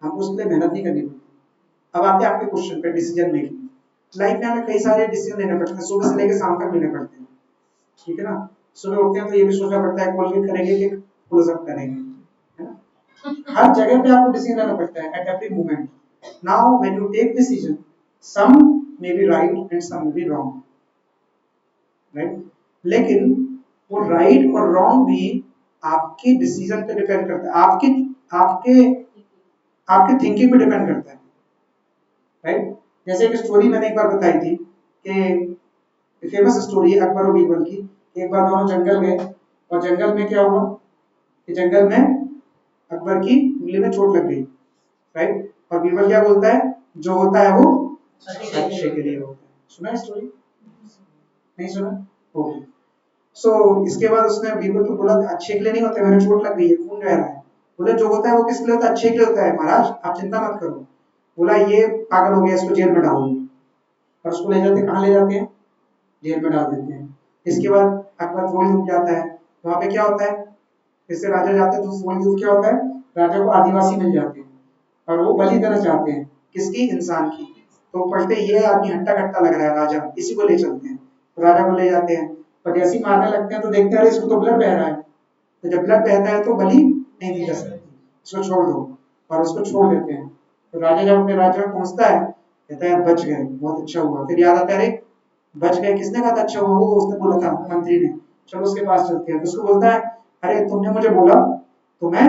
हमको उसके लिए मेहनत नहीं करनी पड़ती। अब आते हैं आपके क्वेश्चन पे, डिसीजन मेकिंग। लाइफ में हमें कई सारे डिसीजन लेने पड़ते हैं, सुबह से लेकर शाम तक लेने पड़ते हैं, ठीक है ना? सुबह उठते हैं तो ये भी सोचना पड़ता है कोलगेट करेंगे कि क्लोजअप करेंगे, है ना? हर जगह पे आपको डिसीजन लेना पड़ता है at every moment. Now when you take decision, some may be right and some may be wrong, right? लेकिन वो राइट और रॉन्ग भी आपकी डिसीजन पे डिपेंड करता है, आपकी आपके आपके थिंकिंग पे डिपेंड करता है, राइट? जैसे एक स्टोरी मैंने एक बार बताई थी कि फेमस स्टोरी है अकबर और बीरबल की। एक बार दोनों जंगल गए और जंगल में क्या हुआ कि जंगल में अकबर की उंगली में चोट लग गई, राइट? और बीरबल क्या बोलता है? जो होता है वो अच्छे के लिए होता है। सुना है स्टोरी? नहीं सुना? ओके। सो इसके बाद उसने बीरबल को बोला अच्छे के लिए नहीं होता, मेरे चोट लग गई है, खून बह रहा है। बोले जो होता है वो किसके लिए होता है? अच्छे के लिए होता है महाराज, आप चिंता मत करो। बोला ये पागल हो गया, इसको जेल में डालो, और उसको ले जाते कहाँ ले जाते हैं, जेल में डाल देते हैं। इसके बाद अकबर थोड़ी दूर जाता है, वहां पे क्या होता है, इससे राजा जाते हैं तो थोड़ी दूर क्या होता है, राजा को आदिवासी मिल जाते हैं और वो बलि देना चाहते हैं, किसकी, इंसान की। तो पढ़ते ये आदमी हट्टा कट्टा लग रहा है, राजा इसी को ले चलते हैं, तो राजा को ले जाते हैं, पर जैसे ही मारने लगते हैं तो देखते हैं अरे इसको तो ब्लड बह रहा है, तो जब ब्लड बहता है तो बलि नहीं दी जा सकती, इसको छोड़ दो, और उसको छोड़ देते हैं। तो राजा जब अपने राज्य में पहुंचता है, कहता है यार बच गए, बहुत अच्छा हुआ, फिर याद आता है अरे बच गए, किसने कहा था अच्छा हुआ, वो उसने बोला था मंत्री ने, चलो उसके पास चलते हैं, तो उसको बोलता है अरे तुमने मुझे बोला तो मैं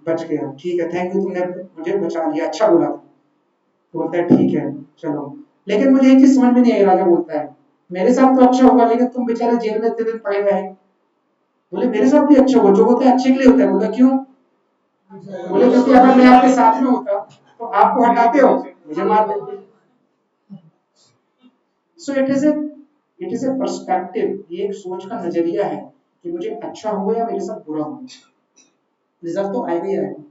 बच गया, ठीक है थैंक यू, तुमने मुझे बचा लिया, अच्छा बोला था। तो बोलता है ठीक है चलो, लेकिन मुझे एक चीज समझ में नहीं आई, राजा बोलता है मेरे साथ तो अच्छा होगा, लेकिन तुम बेचारे जेल में इतने दिन पड़े रहे। बोले मेरे साथ भी अच्छा हुआ, जो होता है अच्छे के लिए होता है। बोला क्यों? बोले क्योंकि अगर मैं आपके साथ में होता तो आपको हटाते हो, मुझे मार देते। So it is a perspective, ये एक सोच का नजरिया है कि मुझे अच्छा हुआ या मेरे साथ बुरा हुआ, रिजल्ट तो आएगा ही आएगा।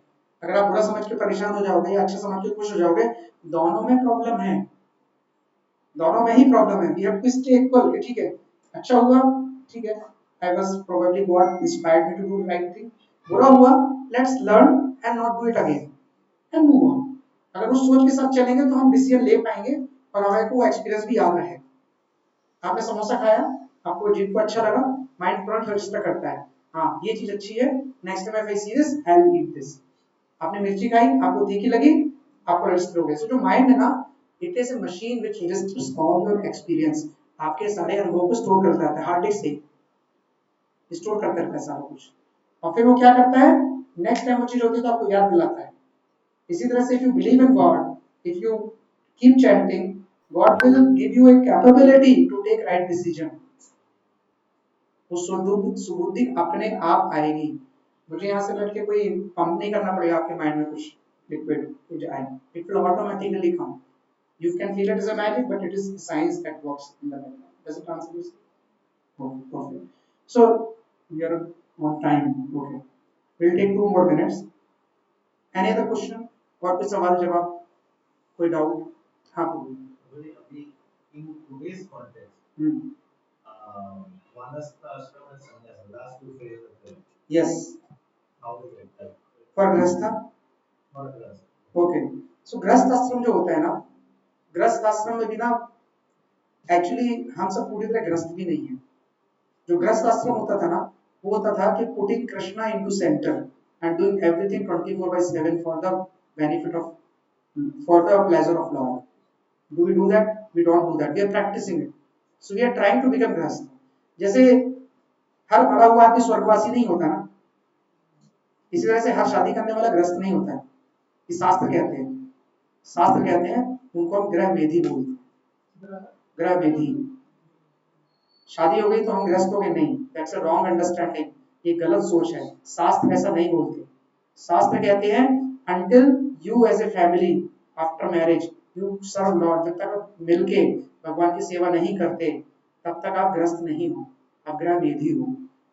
अगर आप बुरा समझ के परेशान हो जाओगे या अच्छा समझ के खुश हो जाओगे, दोनों में प्रॉब्लम है, दोनों में ही प्रॉब्लम है। We have to stay equal, ठीक है अच्छा हुआ, ठीक है I was probably God inspired me to do right thing, बुरा हुआ let's learn and not do it again and move on. अगर उस सोच के साथ चलेंगे तो हम डिसीजन ले पाएंगे और हमें को एक्सपीरियंस भी याद रहेगा। आपने समोसा खाया, आपको जीभ को अच्छा लगा, माइंड तुरंत रजिस्टर करता है हाँ ये चीज अच्छी है, next time I see this I will eat this. आपने मिर्ची खाई, आपको तीखी लगी, आपको रजिस्टर हो गया। सो जो माइंड है ना, it is a machine which registers all your experience, आपके सारे अनुभव को स्टोर करता है, हार्ड डिस्क से स्टोर करता रहता है सारा कुछ, और फिर वो क्या करता है, नेक्स्ट टाइम वो चीज होती है तो आपको याद दिलाता है। इसी तरह से if you believe in God, if you keep chanting, God will give you a capability to take right decision. वो सुबुद्धि अपने आप आएगी। मुझे यहाँ से बैठ के कोई पंप नहीं करना पड़ेगा आपके माइंड में कुछ लिक्विड कुछ आए, it will automatically come. You can feel it as a magic, but it is science that works in the background. Does it answer this? Okay, perfect. So we are on time. Okay, we'll take 2 more minutes. Any other question? और कुछ सवाल जवाब, कोई डाउट? हाँ बोलिए। अभी in today's context, Vanasta ashram and sannyasa, last two phases of it. Yes. How is it like? For गृहस्थ? For grahastha. Okay. So गृहस्थ आश्रम जो होता है ना, गृहस्थ आश्रम में भी ना एक्चुअली हम सब पूरी तरह गृहस्थ भी नहीं है। जो गृहस्थ आश्रम होता था ना, वो होता था कि putting Krishna into centre and doing everything 24/7 for the benefit of, for the pleasure of lord. Do we do that? We don't do that, we are practising it. So we are trying to become grihastha. जैसे हर मरा हुआ आदमी स्वर्गवासी नहीं होता ना, इसी तरह से हर शादी करने वाला गृहस्थ नहीं होता है। ये शास्त्र कहते हैं, शास्त्र कहते हैं उनको हम गृह मेधी बोलते हैं, गृह मेधी। शादी हो गई तो हम गृहस्थ हो गए, नहीं, दैट्स अ रॉन्ग अंडरस्टैंडिंग, ये गलत सोच है। शास्त्र ऐसा नहीं बोलते। शास्त्र कहते हैं until you as a family after marriage you serve lord, जब तक आप मिलके भगवान की सेवा नहीं करते तब तक आप गृहस्थ नहीं हो, आप गृह मेधी हो।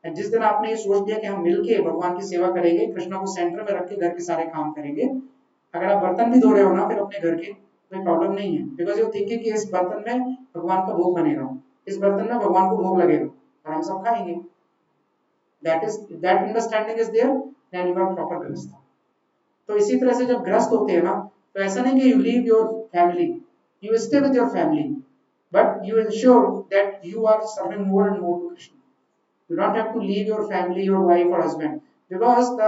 और जिस दिन आपने ये सोच लिया कि हम मिलके भगवान की सेवा करेंगे, कृष्ण को सेंटर में रख के घर के सारे काम करेंगे, अगर आप बर्तन भी धो रहे हो ना फिर अपने घर के, कोई प्रॉब्लम नहीं है, बिकॉज यू थिंकिंग कि इस बर्तन में भगवान का भोग बनेगा, इस बर्तन में भगवान को भोग लगेगा और हम सब खाएंगे। That understanding is there, then you are proper grihastha. तो इसी तरह से जब गृहस्थ होते हैं ना, तो ऐसा नहीं कि you leave your family, you stay with your family, but you ensure that you are serving more and more to Krishna. You don't have to leave your family, your wife or husband, because the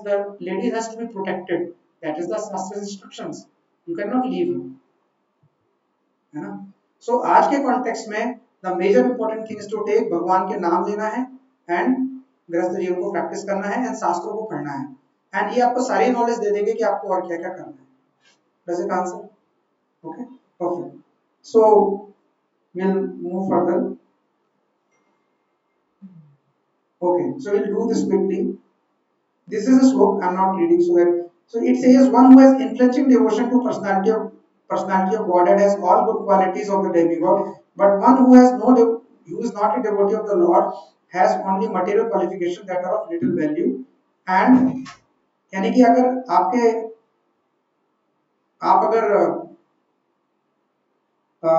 the lady has to be protected. That is the Shastra's instructions. You cannot leave her, है ना? So आज के कॉन्टेक्स्ट में the major important thing is to take, भगवान के नाम लेना है and गृहस्थ जीवन को प्रैक्टिस करना है and शास्त्रों को पढ़ना है, and ये आपको सारी नॉलेज दे देंगे कि आपको और क्या क्या करना है। Does it answer? Okay, perfect. So we'll move further. Okay, so we'll do this quickly. This is a slope. I'm not reading so that. So it says one who has influencing devotion to personality of Godhead has all good qualities of the demigod, but one who has who is not a devotee of the Lord has only material qualifications that are of little value. And यानी कि अगर आपके आप अगर अ,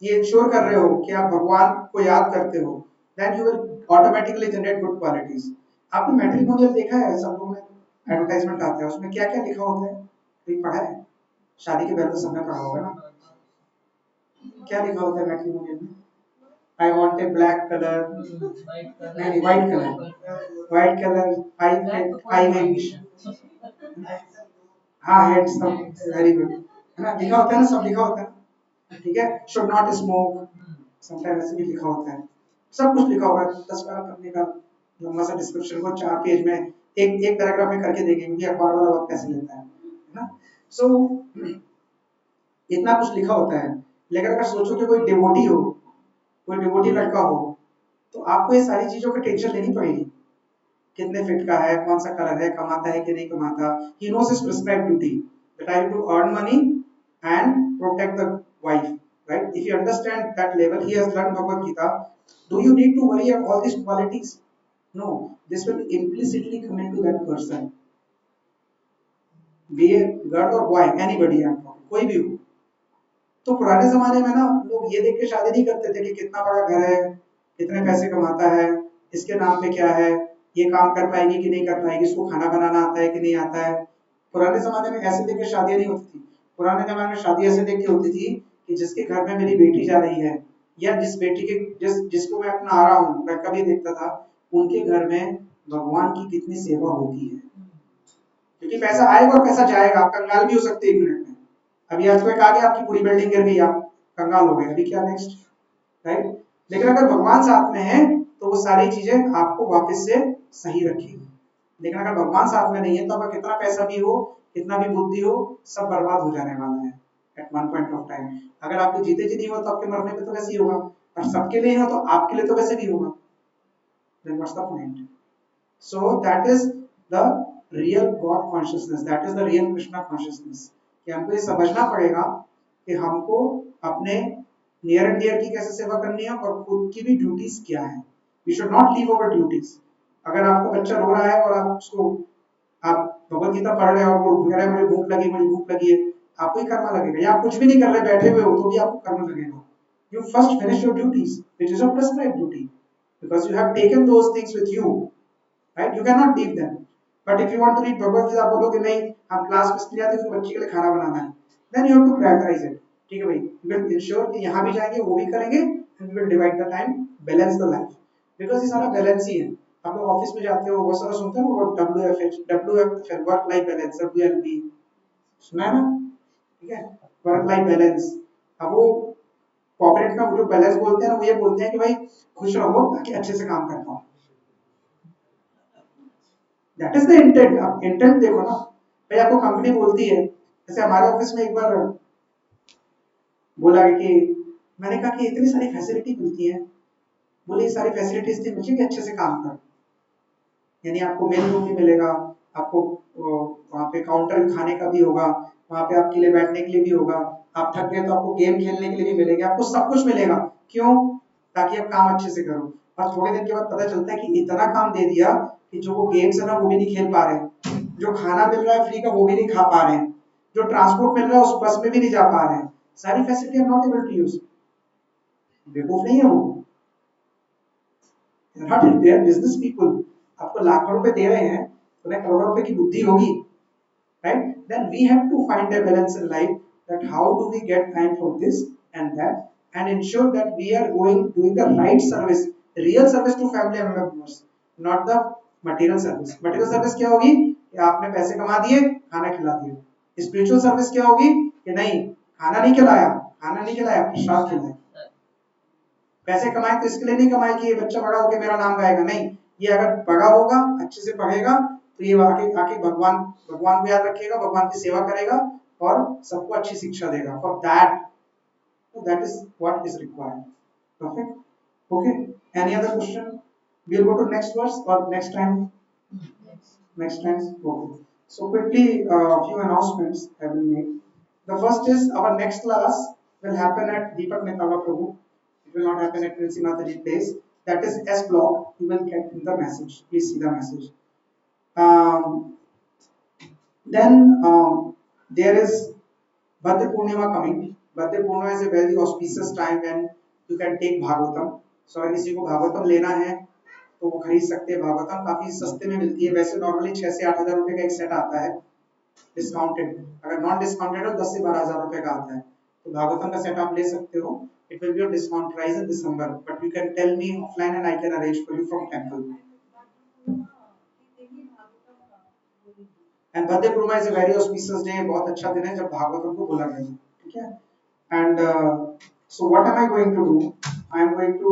ये इंश्योर कर रहे हो कि आप भगवान को याद करते हो, then you will automatically generate good qualities. आपने मैट्रिमोनियल देखा है, सब लोगों में एडवर्टाइजमेंट आता है, उसमें क्या क्या लिखा होता है, कहीं पढ़ा है? शादी के पहले तो सबने पढ़ा होगा ना। क्या लिखा होता है मैट्रिमोनियल में? I want a black colour, नहीं white colour, white colour, five inch, हाँ हेड सब, वेरी गुड, है ना, लिखा होता है ना, सब लिखा होता है, ठीक है। शुड नॉट स्मोक, समटाइम ऐसे भी लिखा होता है, सब कुछ लिखा होगा, 10-12 पन्ने का लंबा सा डिस्क्रिप्शन को 4 पेज में एक एक पैराग्राफ में करके देंगे, क्योंकि अखबार वाला वक्त कैसे लेता है ना। सो इतना कुछ लिखा होता है, लेकिन अगर सोचो कि कोई डिवोटी हो, कोई डिवोटी लड़का हो, तो आपको ये सारी चीजों की टेंशन लेनी पड़ेगी, कितने फिट का है, कौन सा कलर है, कमाता है कि नहीं कमाता। He knows his prescribed duty that I have to earn money and protect the wife, right? If you understand that level, he has learned Bhagavad Gita. Do you need to worry about all these qualities? No, this will implicitly come into that person, be a girl or boy, anybody I'm talking, कोई भी हो। तो पुराने जमाने में ना लोग ये देख के शादी नहीं करते थे कि कितना बड़ा घर है, कितने पैसे कमाता है, इसके नाम पे क्या है, ये काम कर पाएगी कि नहीं कर पाएगी, इसको खाना बनाना आता है कि नहीं आता है। पुराने जमाने में ऐसे देख के शादियां नहीं होती थी। पुराने जमाने में शादी ऐसे देख के होती थी कि जिसके घर में मेरी बेटी जा रही है, या जिस बेटी के जिसको मैं अपना आ रहा हूँ, मैं कभी देखता था उनके घर में भगवान की कितनी सेवा होती है। क्योंकि पैसा आएगा और पैसा जाएगा, आप कंगाल भी हो सकते हैं 1 मिनट में। अभी आज कोई कहा कि आपकी पूरी बिल्डिंग गिर गई, आप कंगाल हो गए, अभी क्या नेक्स्ट, राइट? लेकिन अगर भगवान साथ में है तो वो सारी चीजें आपको वापस से सही रखेगी। लेकिन अगर भगवान साथ में नहीं है तो आपका कितना पैसा भी हो, कितना भी बुद्धि हो, सब बर्बाद हो जाने वाला है at one point of time. अगर आपके जीते जी नहीं हो तो आपके मरने पे तो वैसे ही होगा, और सबके लिए हो तो आपके लिए तो वैसे भी होगा। Then what's the point? So that is the real God consciousness, that is the real Krishna consciousness, कि हमको ये समझना पड़ेगा कि हमको अपने नियर एंड डियर की कैसे सेवा करनी है और खुद की भी ड्यूटीज क्या है। We should not leave over duties. अगर आपका बच्चा रो रहा है और आप उसको, आप भगवत गीता पढ़ रहे हैं और वो कह रहा है मुझे भूख लगी, मुझे भूख लगी है, आपको ही कर्म लगेगा। या आप कुछ भी नहीं कर रहे, बैठे हुए हो तो भी आपको कर्म लगेगा। You first finish your duties, which is your prescribed duty, because you have taken those things with you, right? You cannot leave them. But if you want to read Bhagavad Gita, आप बोलोगे नहीं हम क्लास में इसलिए आते हैं तो बच्चे के लिए खाना बनाना है, then you have to prioritize it, ठीक है भाई। You will ensure कि यहाँ भी जाएंगे वो भी करेंगे, and you will divide the time, balance the life, because ये सारा बैलेंस ही है। आप लोग ऑफिस में जाते हो बहुत सारा सुनते हो वो WFH, WFH, work life balance, WLB सुना है ना, ठीक है, वर्क लाइफ बैलेंस। अब वो कॉर्पोरेट में जो बैलेंस बोलते हैं ना, वो ये बोलते हैं कि भाई खुश रहो ताकि अच्छे से काम कर पाओ। That is the intent. आप इंटेंट देखो ना भाई, आपको कंपनी बोलती है, जैसे हमारे ऑफिस में एक बार बोला कि, मैंने कहा कि इतनी सारी फैसिलिटी मिलती है, बोले ये सारी फैसिलिटीज थी मुझे कि अच्छे से काम कर, यानी आपको मेल रूम भी मिलेगा, आपको वहाँ पे काउंटर खाने का भी होगा, वहाँ पे आपके लिए बैठने के लिए भी होगा, आप थक गए तो आपको गेम खेलने के लिए भी मिलेगा, आपको सब कुछ मिलेगा। क्यों? ताकि आप काम अच्छे से करो। और थोड़े दिन के बाद पता चलता है कि इतना काम दे दिया कि जो वो गेम्स है ना वो भी नहीं खेल पा रहे, जो खाना मिल रहा है फ्री का वो भी नहीं खा पा रहे हैं, जो ट्रांसपोर्ट मिल रहा है उस बस में भी नहीं जा पा रहे हैं, सारी facility are not able to use. बेवकूफ नहीं है वो, not they are business people. आपको लाखों रुपए दे रहे हैं, उन्हें करोड़ों रुपए की बुद्धि होगी, right? Then we have to find a balance in life, that how do we get time for this and that, and ensure that we are doing the right service, real service to family members, not the material service। material service क्या होगी कि आपने पैसे कमा दिए, खाना खिला दिया। स्पिरिचुअल सर्विस क्या होगी कि नहीं, खाना नहीं खिलाया, खाना नहीं खिलाया, प्रसाद खिलाया। पैसे कमाए तो इसके लिए नहीं कमाए कि ये बच्चा बड़ा होकर मेरा नाम गाएगा, नहीं, ये अगर बड़ा होगा अच्छे से पढ़ेगा तो ये आके आके भगवान भगवान को याद रखेगा, भगवान की सेवा करेगा और सबको अच्छी शिक्षा देगा। For that, that is what is required. Perfect, okay. Any other question? we'll go to next verse or next time? Next time, okay। So quickly, few announcements I will make. The first is our next class will happen at Deepak Netava Prabhu. It will not happen at Prince Mataji place. That is S block. You will get in the message. Please see the message. Um, then there is Badr Purnima coming. Badr Purnima is a very auspicious time when you can take Bhagavatam. So अगर किसी को भागवतम लेना है तो वो खरीद सकते हैं। भागवतम काफी सस्ते में मिलती है, वैसे नॉर्मली 6 से 8 हजार रुपए का एक सेट आता है डिस्काउंटेड। अगर नॉन डिस्काउंटेड हो 10 से 12 हजार रुपए का आता है। तो भागवतम का सेट आप ले सकते हो। It will be on discount price in December, but you can tell me offline and I can arrange for you from temple. And Bhadra Purnima is a very auspicious day, बहुत अच्छा दिन है जब भागवतम को बोला गया है, ठीक है। And so what am I going to do, I am going to